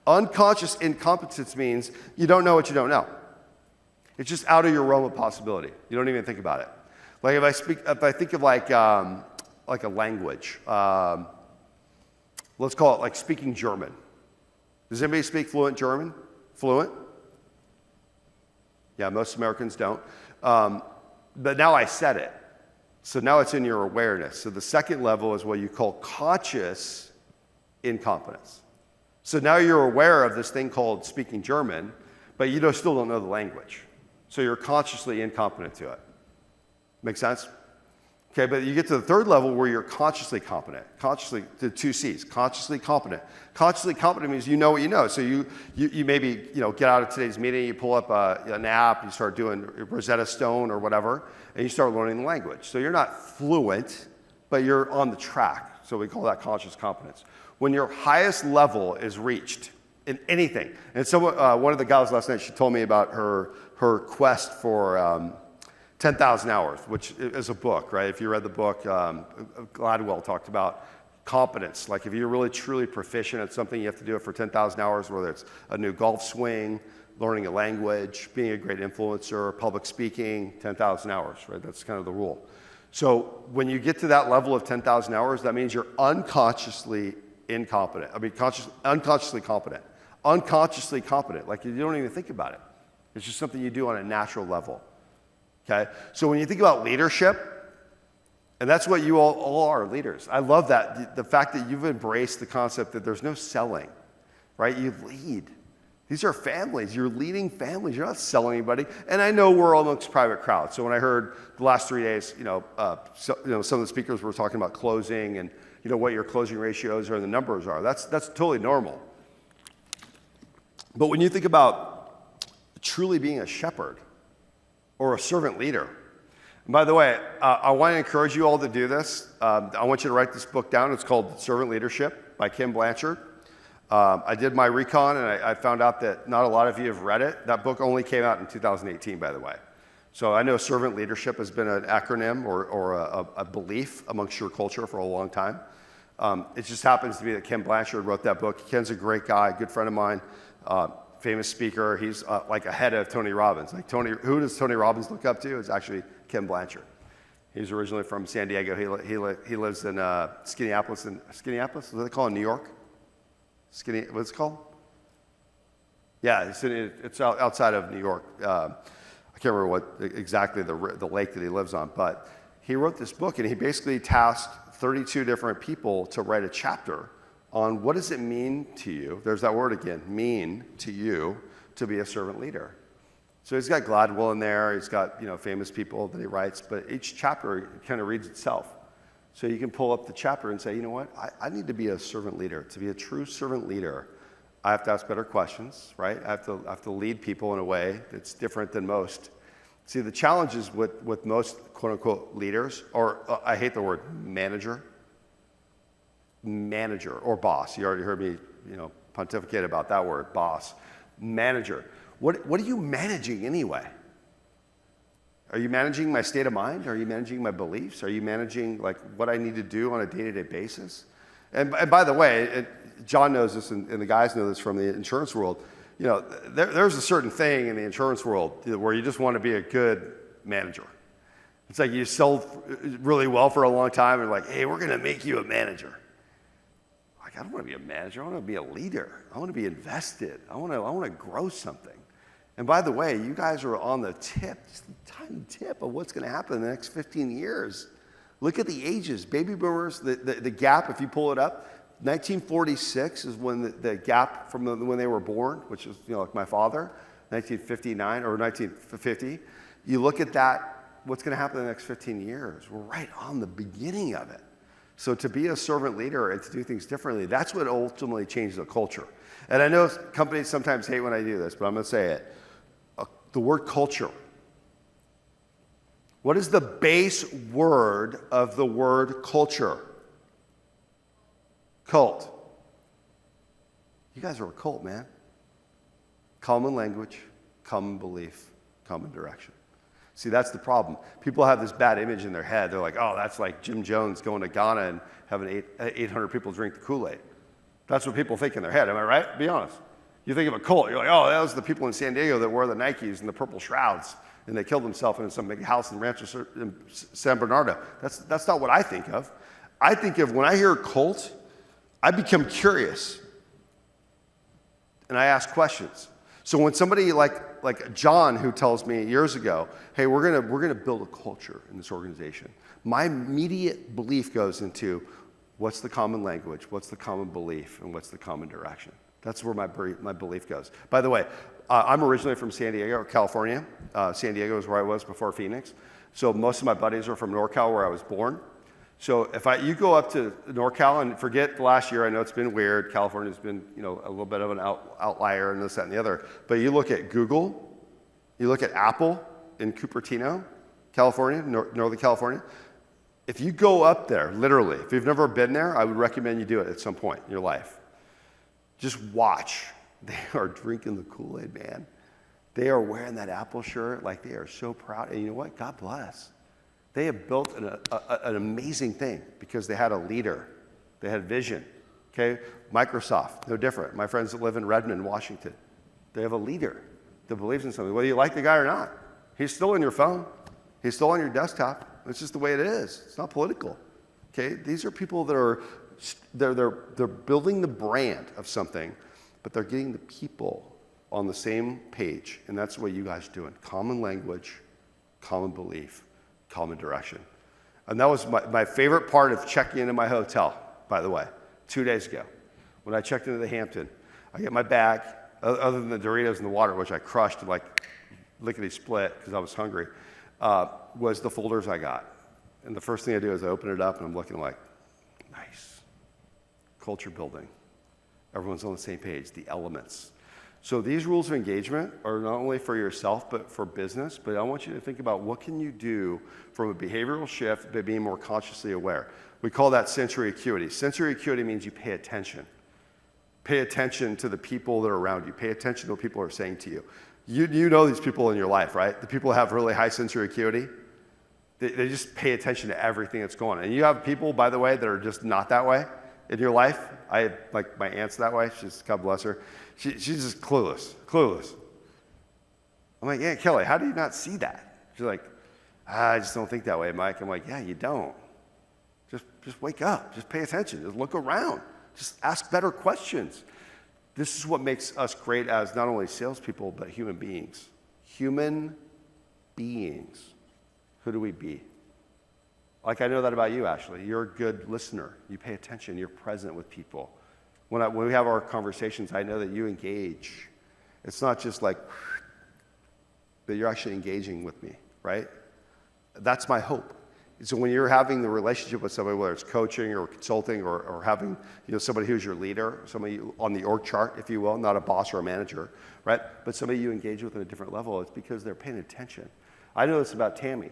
Unconscious incompetence means you don't know what you don't know. It's just out of your realm of possibility. You don't even think about it. Like if I think of like a language, let's call it like speaking German. Does anybody speak fluent German? Fluent? Yeah, most Americans don't. But now I said it. So now it's in your awareness. So the second level is what you call conscious incompetence. So now you're aware of this thing called speaking German, but you still don't know the language. So you're consciously incompetent to it. Make sense? Okay, but you get to the third level where you're consciously competent. Consciously, the 2 C's, consciously competent. Consciously competent means you know what you know. So you maybe, get out of today's meeting, you pull up an app, you start doing Rosetta Stone or whatever, and you start learning the language. So you're not fluent, but you're on the track. So we call that conscious competence. When your highest level is reached in anything, and so one of the gals last night, she told me about her quest for 10,000 hours, which is a book, right? If you read the book, Gladwell talked about competence. Like if you're really truly proficient at something, you have to do it for 10,000 hours, whether it's a new golf swing, learning a language, being a great influencer, public speaking, 10,000 hours, right? That's kind of the rule. So when you get to that level of 10,000 hours, that means you're unconsciously incompetent. Unconsciously competent. Unconsciously competent, like you don't even think about it. It's just something you do on a natural level. Okay, so when you think about leadership, and that's what you all are, leaders. I love that, the fact that you've embraced the concept that there's no selling, right? You lead. These are families. You're leading families. You're not selling anybody. And I know we're amongst private crowds. So when I heard the last 3 days, some of the speakers were talking about closing and what your closing ratios are and the numbers are. That's totally normal. But when you think about truly being a shepherd, or a servant leader. And by the way, I want to encourage you all to do this. I want you to write this book down. It's called Servant Leadership by Kim Blanchard. I did my recon, and I found out that not a lot of you have read it. That book only came out in 2018, by the way. So I know servant leadership has been an acronym or a belief amongst your culture for a long time. It just happens to be that Kim Blanchard wrote that book. Ken's a great guy, good friend of mine. Famous speaker. He's like ahead of Tony Robbins. Like who does Tony Robbins look up to? It's actually Kim Blanchard. He's originally from San Diego. He lives in Skinneapolis. What do they call it in New York? What's it called? Yeah, it's outside of New York. I can't remember what exactly the lake that he lives on, but he wrote this book and he basically tasked 32 different people to write a chapter on what does it mean to you, there's that word again, mean to you, to be a servant leader. So he's got Gladwell in there, he's got famous people that he writes, but each chapter kind of reads itself. So you can pull up the chapter and say, you know what, I need to be a servant leader. To be a true servant leader, I have to ask better questions, right? I have to lead people in a way that's different than most. See, the challenge is with most quote-unquote leaders, or I hate the word manager or boss. You already heard me, pontificate about that word, boss. Manager. What are you managing anyway? Are you managing my state of mind? Are you managing my beliefs? Are you managing like what I need to do on a day-to-day basis? And by the way, John knows this, and the guys know this from the insurance world. There's a certain thing in the insurance world where you just want to be a good manager. It's like you sell really well for a long time, and like, hey, we're going to make you a manager. I don't want to be a manager. I want to be a leader. I want to be invested. I want to grow something. And by the way, you guys are on the tip, just the tiny tip of what's going to happen in the next 15 years. Look at the ages. Baby boomers, the gap, if you pull it up, 1946 is when the gap from when they were born, which is like my father, 1959 or 1950. You look at that, what's going to happen in the next 15 years? We're right on the beginning of it. So to be a servant leader and to do things differently, that's what ultimately changes the culture. And I know companies sometimes hate when I do this, but I'm going to say it. The word culture. What is the base word of the word culture? Cult. You guys are a cult, man. Common language, common belief, common direction. See, that's the problem. People have this bad image in their head. They're like, oh, that's like Jim Jones going to Ghana and having 800 people drink the Kool-Aid. That's what people think in their head. Am I right? Be honest. You think of a cult, you're like, oh, that was the people in San Diego that wore the Nikes and the purple shrouds, and they killed themselves in some big house in Rancho San Bernardo. That's not what I think of. I think of, when I hear cult, I become curious, and I ask questions. So when somebody like John, who tells me years ago, hey, we're gonna build a culture in this organization, my immediate belief goes into what's the common language, what's the common belief, and what's the common direction. That's where my belief goes. By the way, I'm originally from San Diego, California. San Diego is where I was before Phoenix. So most of my buddies are from NorCal, where I was born. So you go up to NorCal, and forget the last year, I know it's been weird. California's been, a little bit of an outlier and this, that, and the other. But you look at Google, you look at Apple in Cupertino, California, Northern California. If you go up there, literally, if you've never been there, I would recommend you do it at some point in your life. Just watch. They are drinking the Kool-Aid, man. They are wearing that Apple shirt like they are so proud. And you know what? God bless. They have built an amazing thing because they had a leader. They had vision. Okay? Microsoft, no different. My friends that live in Redmond, Washington, they have a leader that believes in something, whether you like the guy or not. He's still on your phone. He's still on your desktop. It's just the way it is. It's not political. Okay? These are people that are they're building the brand of something, but they're getting the people on the same page, and that's what you guys are doing. Common language, common belief, common direction. And that was my favorite part of checking into my hotel, by the way, 2 days ago. When I checked into the Hampton, I get my bag, other than the Doritos and the water, which I crushed like lickety-split because I was hungry, was the folders I got. And the first thing I do is I open it up, and I'm looking like, nice. Culture building. Everyone's on the same page, the elements. So these rules of engagement are not only for yourself, but for business. But I want you to think about what can you do from a behavioral shift by being more consciously aware. We call that sensory acuity. Sensory acuity means you pay attention. Pay attention to the people that are around you. Pay attention to what people are saying to you. You know these people in your life, right? The people who have really high sensory acuity. They just pay attention to everything that's going on. And you have people, by the way, that are just not that way in your life. I had, like, my aunt's that way. God bless her. She's just clueless. I'm like, Aunt Kelly, how do you not see that? She's like, I just don't think that way, Mike. I'm like, yeah, you don't. Just wake up. Just pay attention. Just look around. Just ask better questions. This is what makes us great as not only salespeople, but human beings. Human beings. Who do we be? Like, I know that about you, Ashley. You're a good listener. You pay attention. You're present with people. When we have our conversations, I know that you engage. It's not just like, that you're actually engaging with me, right? That's my hope. So when you're having the relationship with somebody, whether it's coaching or consulting or having somebody who's your leader, somebody on the org chart, if you will, not a boss or a manager, right? But somebody you engage with at a different level, it's because they're paying attention. I know this about Tammy.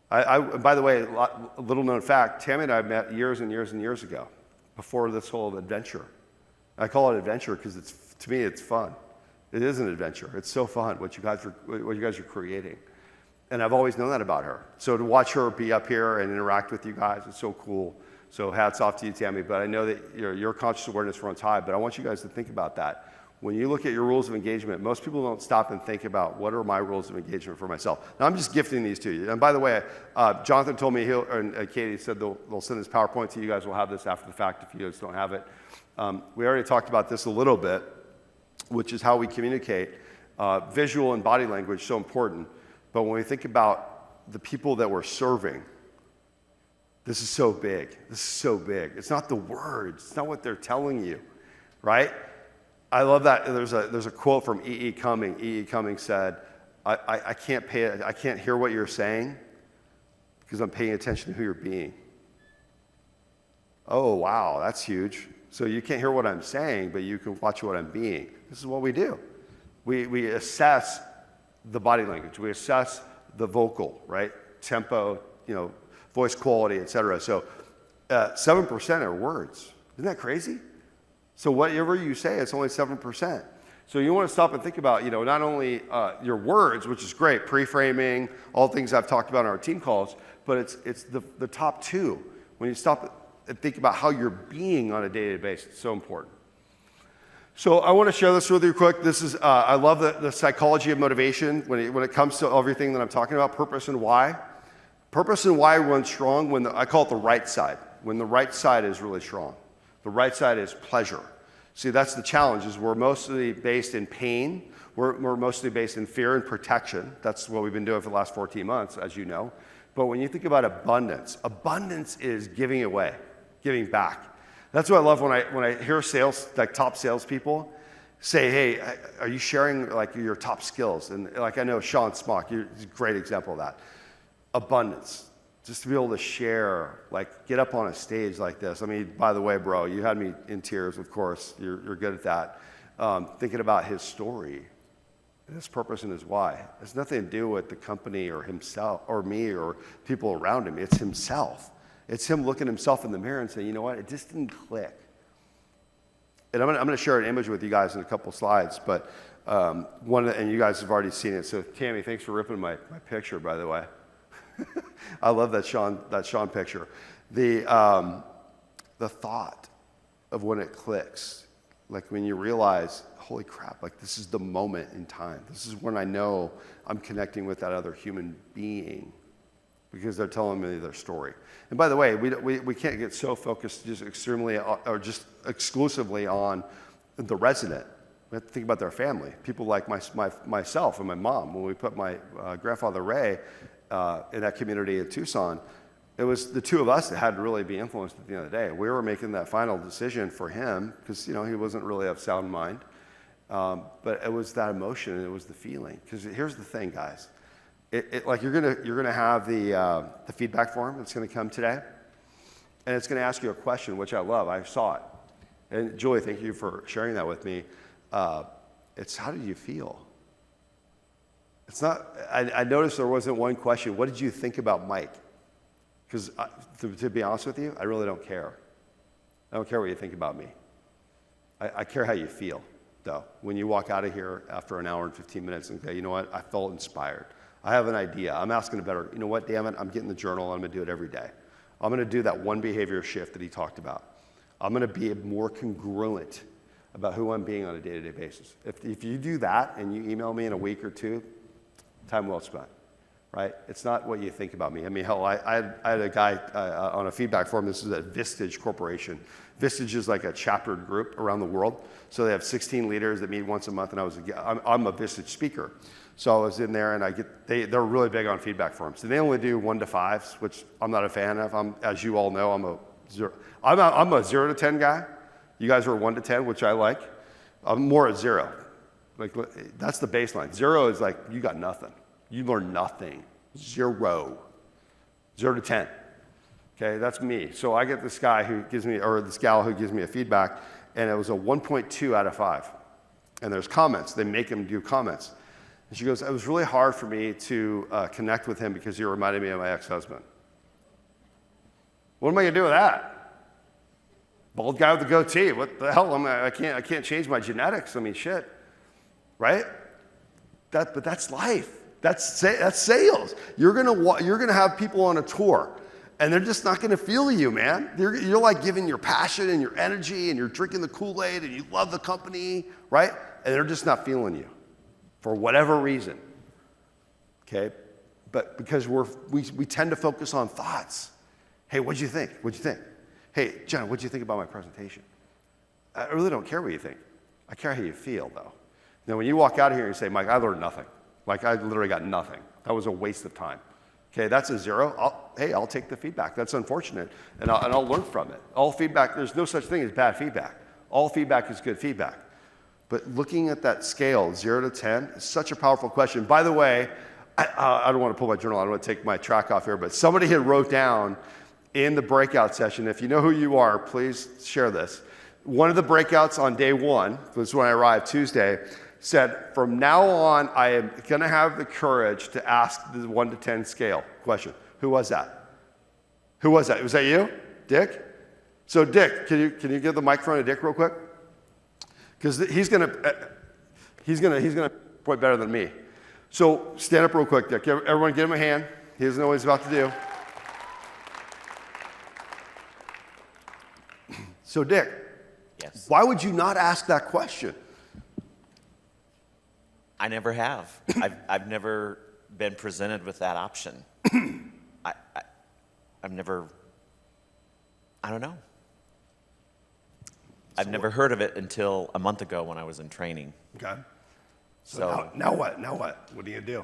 By the way, a little known fact, Tammy and I met years and years and years ago, before this whole adventure. I call it adventure because to me it's fun. It is an adventure. It's so fun what you guys are creating. And I've always known that about her. So to watch her be up here and interact with you guys is so cool. So hats off to you, Tammy. But I know that your conscious awareness runs high, but I want you guys to think about that. When you look at your rules of engagement, most people don't stop and think about what are my rules of engagement for myself. Now, I'm just gifting these to you. And by the way, Jonathan told me, and Katie said they'll send this PowerPoint to you guys. We'll have this after the fact if you guys don't have it. We already talked about this a little bit, which is how we communicate. Visual and body language, so important. But when we think about the people that we're serving, this is so big. This is so big. It's not the words. It's not what they're telling you, right? I love that. There's a quote from E.E. Cumming. E.E. Cumming said, I can't hear what you're saying because I'm paying attention to who you're being. Oh, wow, that's huge. So you can't hear what I'm saying, but you can watch what I'm being. This is what we do. We assess the body language. We assess the vocal, right? Tempo, voice quality, et cetera. So 7% are words. Isn't that crazy? So whatever you say, it's only 7%. So you want to stop and think about, not only your words, which is great, pre-framing, all things I've talked about in our team calls, but it's the top two. When you stop and think about how you're being on a day-to-day basis, it's so important. So I want to share this with you quick. This is, I love the psychology of motivation when it comes to everything that I'm talking about, purpose and why. Purpose and why run strong when I call it the right side, when the right side is really strong. The right side is pleasure. See, that's the challenge, is we're mostly based in pain. We're mostly based in fear and protection. That's what we've been doing for the last 14 months, as you know. But when you think about abundance, abundance is giving away, giving back. That's what I love when I hear top salespeople say, hey, are you sharing like your top skills? And like I know Sean Smock, you're a great example of that. abundance, just to be able to share, like get up on a stage like this. I mean, by the way, bro, you had me in tears, of course. You're good at that. Thinking about his story, his purpose and his why. It has nothing to do with the company or himself or me or people around him. It's himself. It's him looking himself in the mirror and saying, you know what, it just didn't click. And I'm going to share an image with you guys in a couple slides, but and you guys have already seen it. So Tammy, thanks for ripping my picture, by the way. I love that Sean picture. The thought of when it clicks, like when you realize, holy crap, like this is the moment in time. This is when I know I'm connecting with that other human being because they're telling me their story. And by the way, we can't get so focused just extremely or just exclusively on the resident. We have to think about their family. People like myself and my mom. When we put my grandfather Ray in that community in Tucson, it was the two of us that had to really be influenced at the end of the day. We were making that final decision for him because he wasn't really of sound mind, but it was that emotion and it was the feeling. Because here's the thing, guys, like you're gonna have the feedback form that's gonna come today, and it's gonna ask you a question, which I love. I saw it, and Julie, thank you for sharing that with me. It's how did you feel? It's not. I noticed there wasn't one question. What did you think about Mike? Because to be honest with you, I really don't care. I don't care what you think about me. I care how you feel, though. When you walk out of here after an hour and 15 minutes and say, you know what, I felt inspired. I have an idea. I'm asking a better, you know what, damn it, I'm getting the journal. I'm going to do it every day. I'm going to do that one behavior shift that he talked about. I'm going to be more congruent about who I'm being on a day-to-day basis. If you do that and you email me in a week or two, time well spent. Right? It's not what you think about me. I mean, hell, I had a guy on a feedback form. This is at Vistage Corporation. Vistage is like a chaptered group around the world. So they have 16 leaders that meet once a month, and I'm a Vistage speaker. So I was in there, and they're really big on feedback forms. And they only do 1 to 5s, which I'm not a fan of. As you all know, I'm a 0 to 10 guy. You guys are 1 to 10, which I like. I'm more at 0. Like that's the baseline. 0 is like you got nothing. You learn nothing. 0. 0 to 10. Okay, that's me. So I get this guy who gives me, or this gal who gives me a feedback, and it was a 1.2 out of 5. And there's comments. They make him do comments. And she goes, it was really hard for me to connect with him because he reminded me of my ex-husband. What am I going to do with that? Bald guy with the goatee. What the hell? I can't change my genetics. I mean, shit. Right? But that's life. That's sales. You're gonna have people on a tour, and they're just not gonna feel you, man. You're like giving your passion and your energy, and you're drinking the Kool-Aid, and you love the company, right? And they're just not feeling you, for whatever reason. Okay, but because we tend to focus on thoughts. Hey, what'd you think? What'd you think? Hey, John, what'd you think about my presentation? I really don't care what you think. I care how you feel, though. Now, when you walk out of here and you say, Mike, I learned nothing. Like, I literally got nothing. That was a waste of time. Okay, that's a 0. I'll take the feedback. That's unfortunate, and I'll learn from it. All feedback, there's no such thing as bad feedback. All feedback is good feedback. But looking at that scale, 0 to 10, is such a powerful question. By the way, I don't want to pull my journal. I don't want to take my track off here, but somebody had wrote down in the breakout session, if you know who you are, please share this. One of the breakouts on day 1, was when I arrived Tuesday, said, from now on, I am going to have the courage to ask the 1 to 10 scale question. Who was that? Who was that? Was that you, Dick? So Dick, can you give the microphone to Dick real quick? Because he's gonna point better than me. So stand up real quick, Dick. Everyone, give him a hand. He doesn't know what he's about to do. So Dick, yes. Why would you not ask that question? I never have. I've never been presented with that option. I've never, I don't know. I've never heard of it until a month ago when I was in training. Okay. So now what? Now what? What are you gonna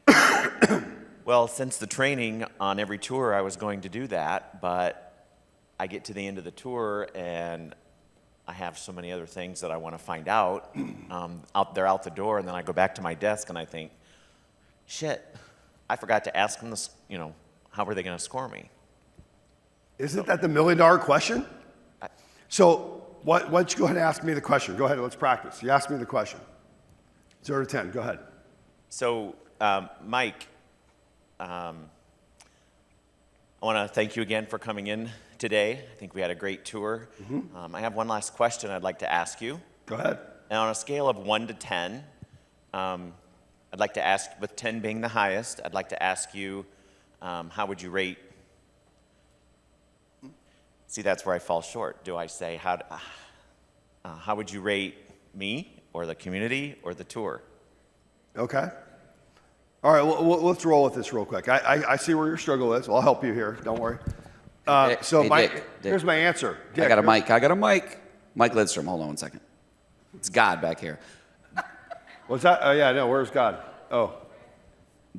do? Well, since the training on every tour, I was going to do that, but I get to the end of the tour and I have so many other things that I want to find out. They're out the door, and then I go back to my desk and I think, shit, I forgot to ask them this, how were they going to score me? Isn't that the million-dollar question? So why don't you go ahead and ask me the question? Go ahead, let's practice. You ask me the question. 0 to 10, go ahead. So, Mike, I want to thank you again for coming in today. I think we had a great tour. I have one last question I'd like to ask you. Go ahead. And on a scale of 1 to 10, I'd like to ask, with 10 being the highest, I'd like to ask you, how would you rate? See, that's where I fall short. Do I say, how would you rate me or the community or the tour? Okay. All right, well, let's roll with this real quick. I see where your struggle is. I'll help you here. Don't worry. So Dick. Here's my answer. Dick, I got a mic. Mike Lindstrom. Hold on 1 second. It's God back here. What's that? Oh, yeah, no, where's God? Oh.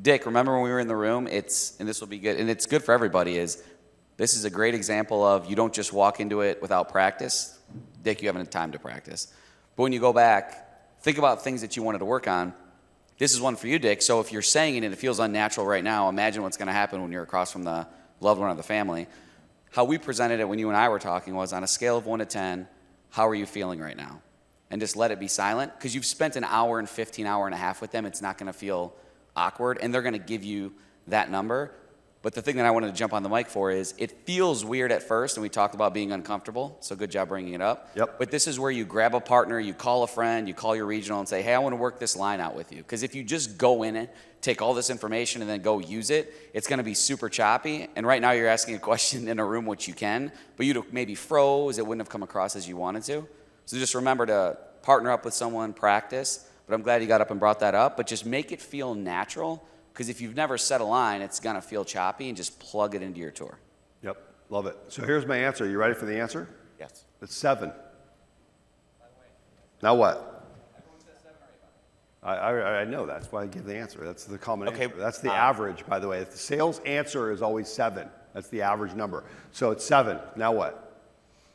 Dick, remember when we were in the room? And this will be good, and it's good for everybody, this is a great example of you don't just walk into it without practice. Dick, you haven't had time to practice. But when you go back, think about things that you wanted to work on. This is one for you, Dick. So if you're saying it and it feels unnatural right now, imagine what's going to happen when you're across from the loved one or the family. How we presented it when you and I were talking was on a scale of 1 to 10, how are you feeling right now? And just let it be silent, because you've spent an hour and 15 hour and a half with them. It's not going to feel awkward, and they're going to give you that number. But the thing that I wanted to jump on the mic for is it feels weird at first, and we talked about being uncomfortable, so good job bringing it up. Yep. But this is where you grab a partner, you call a friend, you call your regional and say, hey, I want to work this line out with you. Because if you just go in it, take all this information and then go use it, it's going to be super choppy. And right now you're asking a question in a room, which you can, but you'd have maybe froze, it wouldn't have come across as you wanted to. So just remember to partner up with someone, practice. But I'm glad you got up and brought that up. But just make it feel natural, because if you've never set a line, it's going to feel choppy, and just plug it into your tour. Yep, love it. So here's my answer. You ready for the answer? Yes. It's 7. Now what? I know. That's why I give the answer. That's the common Okay, answer. That's the average, by the way. The sales answer is always 7. That's the average number. So it's 7. Now what?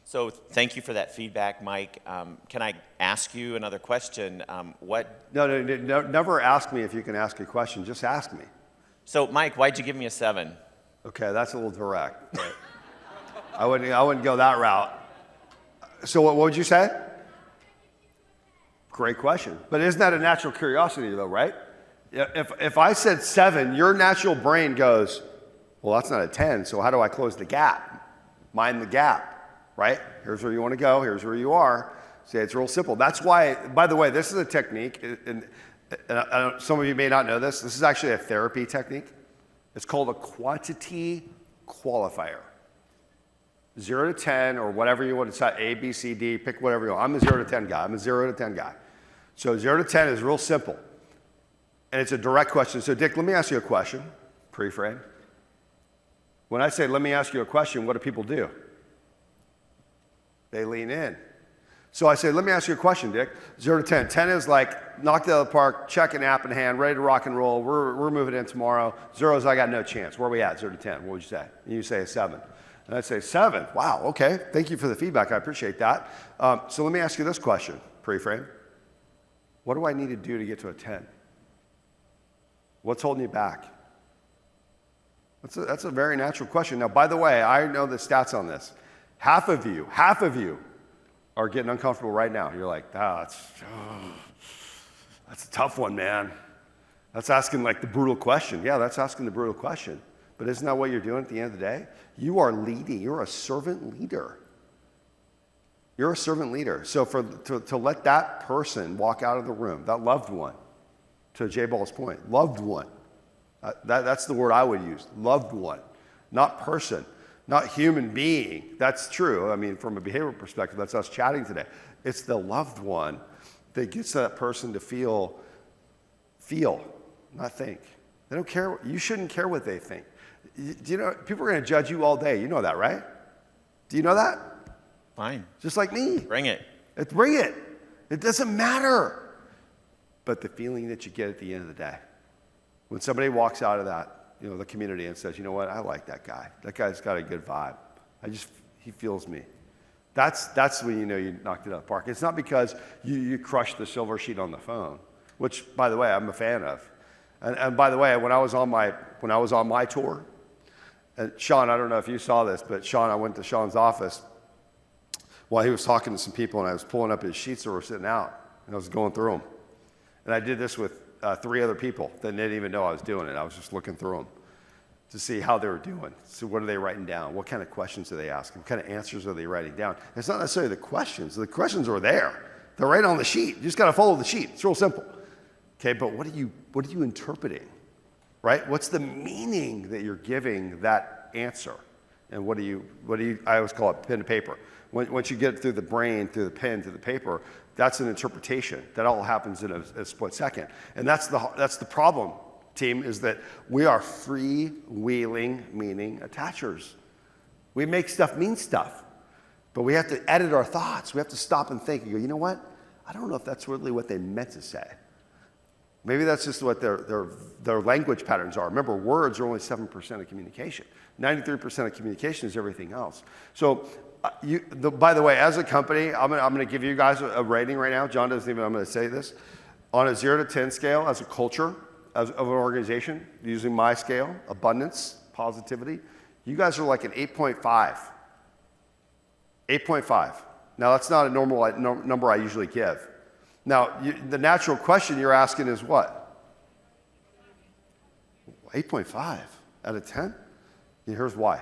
So thank you for that feedback, Mike. Can I ask you another question? No, never ask me if you can ask a question. Just ask me. So, Mike, why'd you give me a 7? Okay, that's a little direct. But I wouldn't go that route. So what would you say? Great question. But isn't that a natural curiosity, though, right? If I said 7, your natural brain goes, well, that's not a 10, so how do I close the gap? Mind the gap. Right? Here's where you want to go. Here's where you are. See, it's real simple. That's why, by the way, this is a technique, and some of you may not know this. This is actually a therapy technique. It's called a quantity qualifier. 0 to 10, or whatever you want to say, A, B, C, D, pick whatever you want. I'm a 0 to 10 guy. I'm a 0 to 10 guy. So 0 to 10 is real simple. And it's a direct question. So, Dick, let me ask you a question, pre-frame. When I say, let me ask you a question, what do people do? They lean in. So I say, let me ask you a question, Dick. 0 to 10. 10 is like, knocked it out of the park, check an app in hand, ready to rock and roll. We're moving in tomorrow. 0 is I got no chance. Where are we at, 0 to 10? What would you say? And you say a 7. And I'd say 7. Wow, okay. Thank you for the feedback. I appreciate that. So let me ask you this question, pre-frame. What do I need to do to get to a 10? What's holding you back? That's a very natural question. Now, by the way, I know the stats on this. Half of you are getting uncomfortable right now. You're like, that's a tough one, man. That's asking like the brutal question. Yeah, that's asking the brutal question. But isn't that what you're doing at the end of the day? You are leading. You're a servant leader. You're a servant leader. So to let that person walk out of the room, that loved one, to J Ball's point, loved one. That's the word I would use, loved one, not person. Not human being. That's true. I mean, from a behavioral perspective, that's us chatting today. It's the loved one that gets that person to feel, not think. They don't care. You shouldn't care what they think. Do you know, people are going to judge you all day. You know that, right? Do you know that? Fine. Just like me. Bring it. Bring it. It doesn't matter. But the feeling that you get at the end of the day, when somebody walks out of that, the community and says, you know what, I like that guy. That guy's got a good vibe. He feels me. That's when you know you knocked it out of the park. It's not because you crushed the silver sheet on the phone, which, by the way, I'm a fan of. And by the way, when I was on my tour, and Sean, I don't know if you saw this, but I went to Sean's office while he was talking to some people, and I was pulling up his sheets that were sitting out, and I was going through them. And I did this with 3 other people that didn't even know I was doing it. I was just looking through them to see how they were doing. So what are they writing down? What kind of questions are they asking? What kind of answers are they writing down? It's not necessarily the questions. The questions are there. They're right on the sheet. You just got to follow the sheet. It's real simple. Okay, but what are you interpreting? Right? What's the meaning that you're giving that answer? And what do you I always call it pen to paper. Once you get it through the brain, through the pen, to the paper, that's an interpretation. That all happens in a split second. And that's the problem, team, is that we are freewheeling meaning attachers. We make stuff mean stuff, but we have to edit our thoughts. We have to stop and think and go, you know what? I don't know if that's really what they meant to say. Maybe that's just what their language patterns are. Remember, words are only 7% of communication. 93% of communication is everything else. So, by the way, as a company, I'm going to give you guys a rating right now. John doesn't even, I'm going to say this. On a 0 to 10 scale, as a culture of an organization, using my scale, abundance, positivity, you guys are like an 8.5. 8.5. Now, that's not a normal number I usually give. Now, the natural question you're asking is what? 8.5 out of 10? And here's why.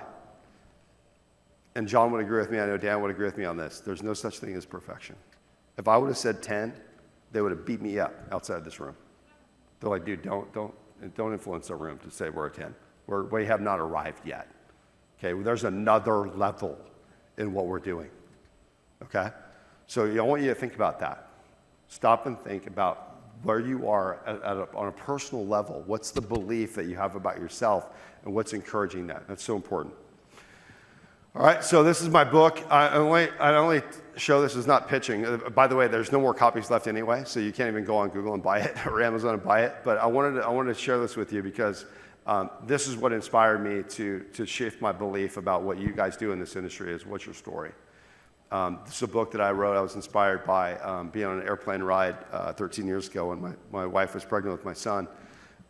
And John would agree with me. I know Dan would agree with me on this. There's no such thing as perfection. If I would have said 10, they would have beat me up outside this room. They're like, dude, don't influence our room to say we're a 10. We have not arrived yet. Okay, well, there's another level in what we're doing. Okay? So I want you to think about that. Stop and think about where you are on a personal level. What's the belief that you have about yourself, and what's encouraging that? That's so important. All right, so this is my book. I only show this as not pitching. By the way, there's no more copies left anyway, so you can't even go on Google and buy it or Amazon and buy it. But I wanted to share this with you because this is what inspired me to shift my belief about what you guys do in this industry is what's your story. This is a book that I wrote. I was inspired by being on an airplane ride 13 years ago when my wife was pregnant with my son.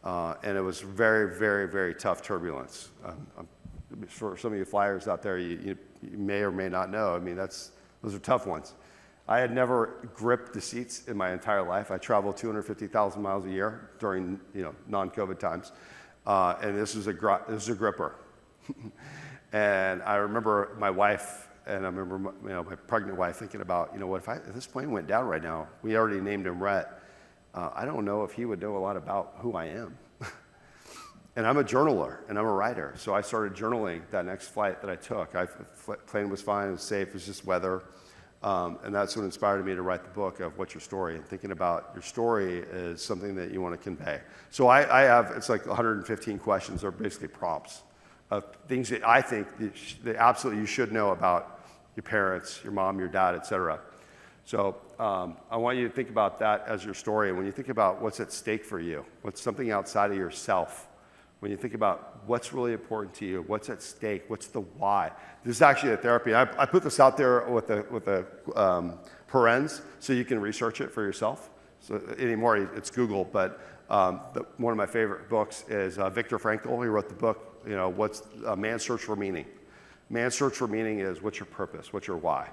And it was very, very, very tough turbulence. For some of you flyers out there, you may or may not know. I mean, those are tough ones. I had never gripped the seats in my entire life. I traveled 250,000 miles a year during non-COVID times. And this was a gripper. And I remember my wife, and I remember my pregnant wife thinking about, what if this plane went down right now? We already named him Rhett. I don't know if he would know a lot about who I am. And I'm a journaler, and I'm a writer. So I started journaling that next flight that I took. Plane was fine, it was safe, it was just weather. And that's what inspired me to write the book of What's Your Story? And thinking about your story is something that you want to convey. So I have, it's like 115 questions, or basically prompts of things that I think that absolutely you should know about your parents, your mom, your dad, etc. So I want you to think about that as your story. And when you think about what's at stake for you, what's something outside of yourself, when you think about what's really important to you, what's at stake, what's the why. This is actually a therapy. I put this out there with the parens so you can research it for yourself. So anymore, it's Google, but one of my favorite books is Viktor Frankl. He wrote the book, What's Man's Search for Meaning. Man's search for meaning is what's your purpose, what's your why.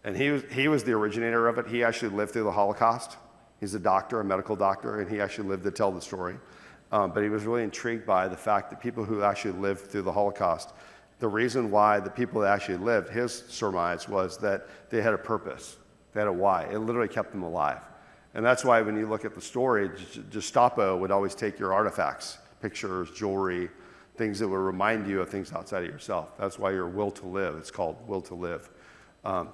And he was the originator of it. He actually lived through the Holocaust. He's a doctor, a medical doctor, and he actually lived to tell the story. But he was really intrigued by the fact that people who actually lived through the Holocaust, the reason why the people that actually lived, his surmise was that they had a purpose. They had a why. It literally kept them alive. And that's why when you look at the story, Gestapo would always take your artifacts, pictures, jewelry, things that will remind you of things outside of yourself. That's why your will to live. It's called will to live.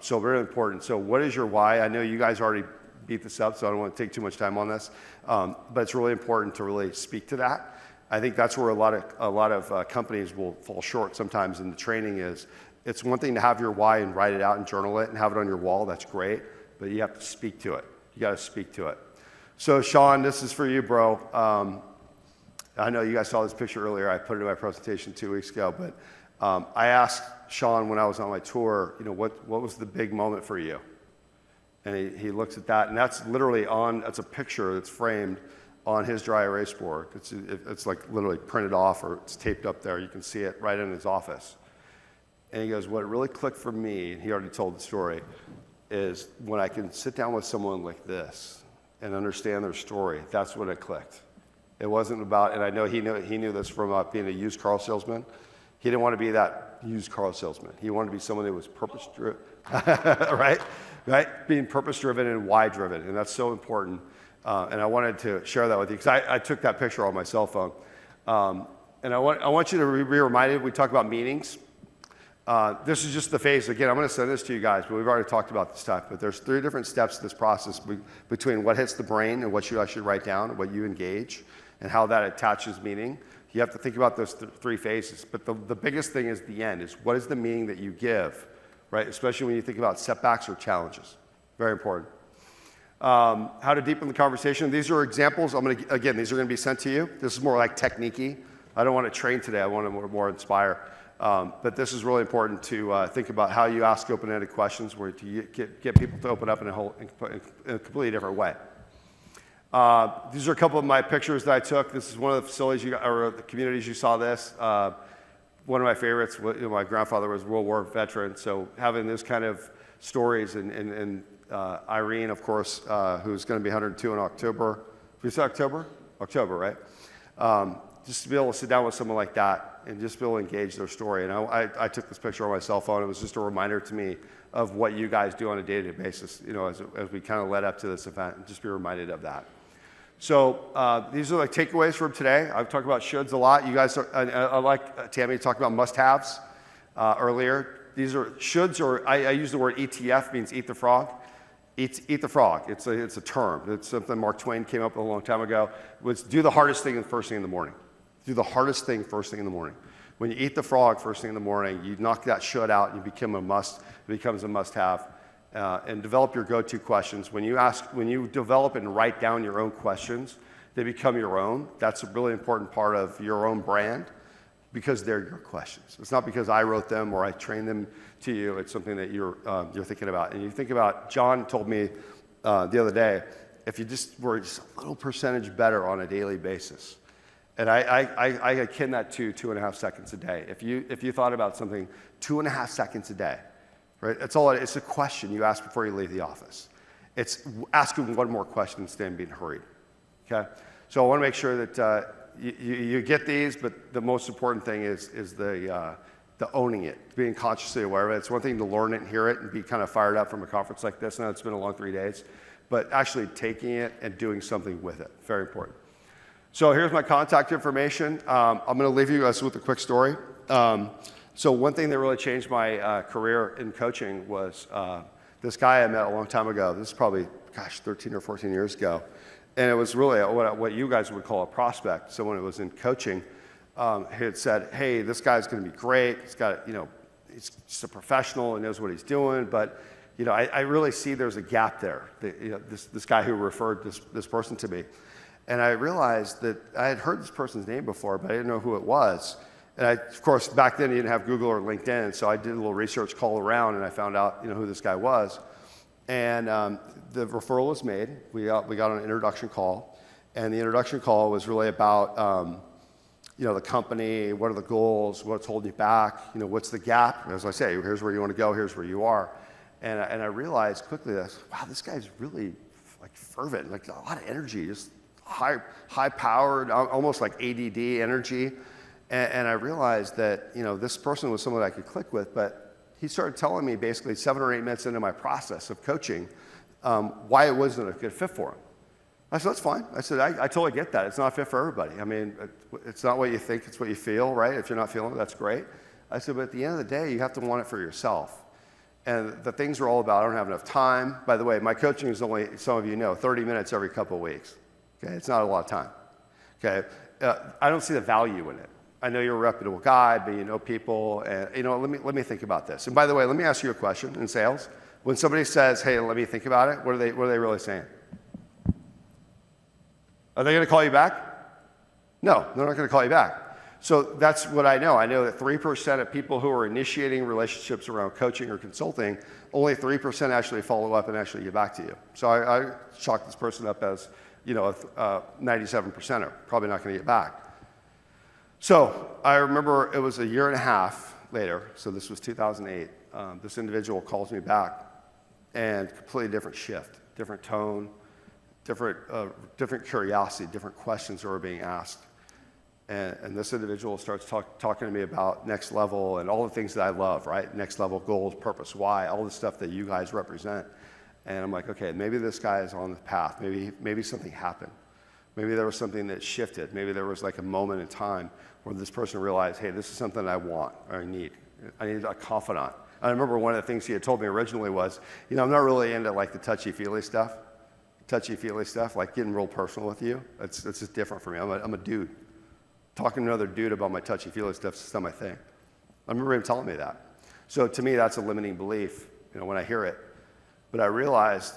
So very important. So what is your why? I know you guys already beat this up, so I don't want to take too much time on this. But it's really important to really speak to that. I think that's where a lot of companies will fall short sometimes in the training is, it's one thing to have your why and write it out and journal it and have it on your wall. That's great. But you have to speak to it. You got to speak to it. So Sean, this is for you, bro. I know you guys saw this picture earlier. I put it in my presentation 2 weeks ago, but I asked Sean when I was on my tour, what was the big moment for you? And he looks at that, and that's literally that's a picture that's framed on his dry erase board. It's like literally printed off or it's taped up there. You can see it right in his office. And he goes, what really clicked for me, and he already told the story, is when I can sit down with someone like this and understand their story, that's when it clicked. It wasn't about, and I know he knew this from being a used car salesman. He didn't want to be that used car salesman. He wanted to be someone that was purpose-driven, right? Being purpose-driven and why-driven, and that's so important. And I wanted to share that with you because I took that picture on my cell phone. And I want you to be reminded, we talk about meanings. This is just the phase. Again, I'm going to send this to you guys, but we've already talked about this stuff. But there's 3 different steps to this process between what hits the brain and what you actually write down, what you engage, and how that attaches meaning. You have to think about those 3 phases. But the biggest thing is the end, is what is the meaning that you give, right? Especially when you think about setbacks or challenges. Very important. How to deepen the conversation. These are examples. Again, these are going to be sent to you. This is more like technique-y. I don't want to train today. I want to more inspire. But this is really important to think about how you ask open-ended questions where to get people to open up in a completely different way. These are a couple of my pictures that I took. This is one of the facilities or the communities you saw this. One of my favorites, my grandfather was a World War veteran, so having this kind of stories and Irene, of course, who's going to be 102 in October. We said October? October, right? Just to be able to sit down with someone like that and just be able to engage their story. And I took this picture on my cell phone. It was just a reminder to me of what you guys do on a day-to-day basis, as we kind of led up to this event, and just be reminded of that. So these are like takeaways from today. I've talked about shoulds a lot. You guys, I like Tammy talked about must-haves earlier. These are shoulds, or I use the word ETF, means eat the frog. Eat the frog. It's a term. It's something Mark Twain came up with a long time ago. Was do the hardest thing first thing in the morning. Do the hardest thing first thing in the morning. When you eat the frog first thing in the morning, you knock that should out, and you become a must. It becomes a must-have. And develop your go-to questions. When you develop and write down your own questions, they become your own. That's a really important part of your own brand, because they're your questions. It's not because I wrote them or I trained them to you. It's something that you're thinking about. And you think about, John told me the other day, if you just were just a little percentage better on a daily basis. And I akin that to 2.5 seconds a day. If you thought about something 2.5 seconds a day, right? It's a question you ask before you leave the office. It's asking one more question instead of being hurried. Okay? So I want to make sure that you get these, but the most important thing is the owning it, being consciously aware of it. It's one thing to learn it and hear it and be kind of fired up from a conference like this. Now it's been a long 3 days, but actually taking it and doing something with it, very important. So here's my contact information. I'm going to leave you guys with a quick story. So one thing that really changed my career in coaching was this guy I met a long time ago. This is probably, 13 or 14 years ago. And it was really what you guys would call a prospect. Someone who was in coaching he had said, hey, this guy's going to be great. He's got, he's just a professional and knows what he's doing. But, I really see there's a gap there. This guy who referred this person to me. And I realized that I had heard this person's name before, but I didn't know who it was. And of course, back then you didn't have Google or LinkedIn, so I did a little research, call around, and I found out, who this guy was. And the referral was made. We got an introduction call, and the introduction call was really about, the company, what are the goals, what's holding you back, what's the gap. And as I say, here's where you want to go, here's where you are. And I realized quickly that, wow, this guy's really like fervent, like a lot of energy, just high-powered, almost like ADD energy. And I realized that, this person was someone I could click with, but he started telling me basically 7 or 8 minutes into my process of coaching why it wasn't a good fit for him. I said, that's fine. I said, I totally get that. It's not a fit for everybody. I mean, it's not what you think, it's what you feel, right? If you're not feeling it, that's great. I said, but at the end of the day, you have to want it for yourself. And the things are all about, I don't have enough time. By the way, my coaching is only, some of you know, 30 minutes every couple of weeks. Okay, it's not a lot of time. Okay, I don't see the value in it. I know you're a reputable guy, but you know people, and let me think about this. And by the way, let me ask you a question in sales. When somebody says, hey, let me think about it, what are they really saying? Are they going to call you back? No, they're not going to call you back. So that's what I know. I know that 3% of people who are initiating relationships around coaching or consulting, only 3% actually follow up and actually get back to you. So I chalked this person up as, a 97%er, probably not going to get back. So I remember it was a year and a half later, so this was 2008, this individual calls me back, and completely different shift, different tone, different curiosity, different questions that were being asked. And this individual starts talking to me about next level and all the things that I love, right? Next level goals, purpose, why, all the stuff that you guys represent. And I'm like, okay, maybe this guy is on the path. Maybe something happened. Maybe there was something that shifted. Maybe there was like a moment in time where this person realized, hey, this is something I want or I need. I need a confidant. I remember one of the things he had told me originally was, I'm not really into like the touchy-feely stuff, like getting real personal with you. It's just different for me. I'm a dude. Talking to another dude about my touchy-feely stuff is not my thing. I remember him telling me that. So to me, that's a limiting belief, when I hear it. But I realized,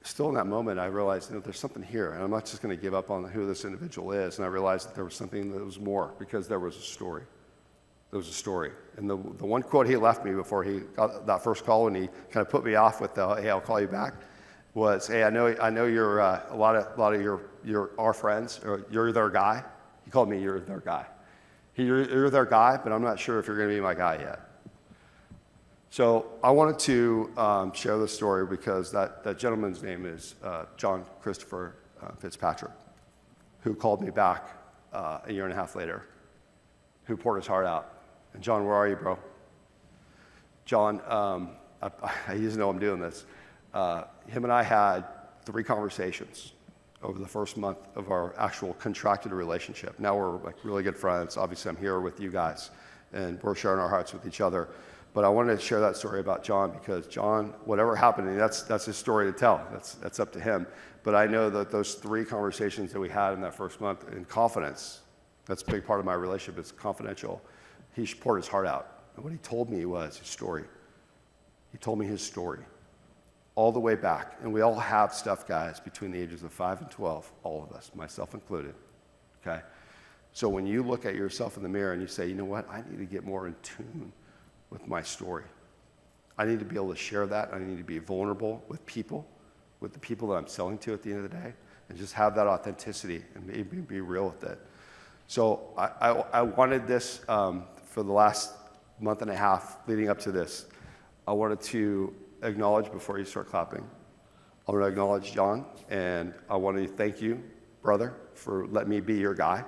still in that moment, I realized, there's something here, and I'm not just going to give up on who this individual is. And I realized that there was something that was more, because there was a story. There was a story. And the one quote he left me before he got that first call, and he kind of put me off with the, hey, I'll call you back, was, hey, I know you're a lot of our friends, or you're their guy. He called me, you're their guy. You're their guy, but I'm not sure if you're going to be my guy yet. So I wanted to share this story because that gentleman's name is John Christopher Fitzpatrick, who called me back a year and a half later, who poured his heart out. And John, where are you, bro? John, he doesn't know I'm doing this. Him and I had 3 conversations over the first month of our actual contracted relationship. Now we're like really good friends. Obviously, I'm here with you guys, and we're sharing our hearts with each other. But I wanted to share that story about John because John, whatever happened, and that's his story to tell. That's up to him. But I know that those 3 conversations that we had in that first month in confidence, that's a big part of my relationship. It's confidential. He poured his heart out. And what he told me was his story. He told me his story. All the way back. And we all have stuff, guys, between the ages of 5 and 12, all of us, myself included, okay? So when you look at yourself in the mirror and you say, you know what, I need to get more in tune with my story. I need to be able to share that. I need to be vulnerable with the people that I'm selling to at the end of the day, and just have that authenticity and maybe be real with it. So I wanted this for the last month and a half leading up to this. I wanted to acknowledge before you start clapping. I want to acknowledge John, and I want to thank you, brother, for letting me be your guy,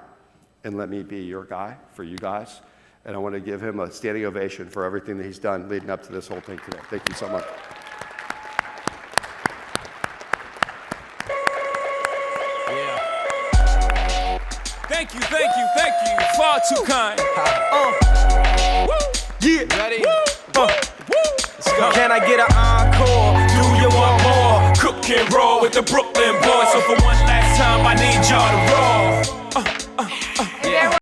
and let me be your guy for you guys. And I want to give him a standing ovation for everything that he's done leading up to this whole thing today. Thank you so much. Yeah. Thank you. Far too kind. Yeah. Ready? Let's go. Can I get an encore? Do you want more? Cook and roll with the Brooklyn boys. So for one last time, I need y'all to roll.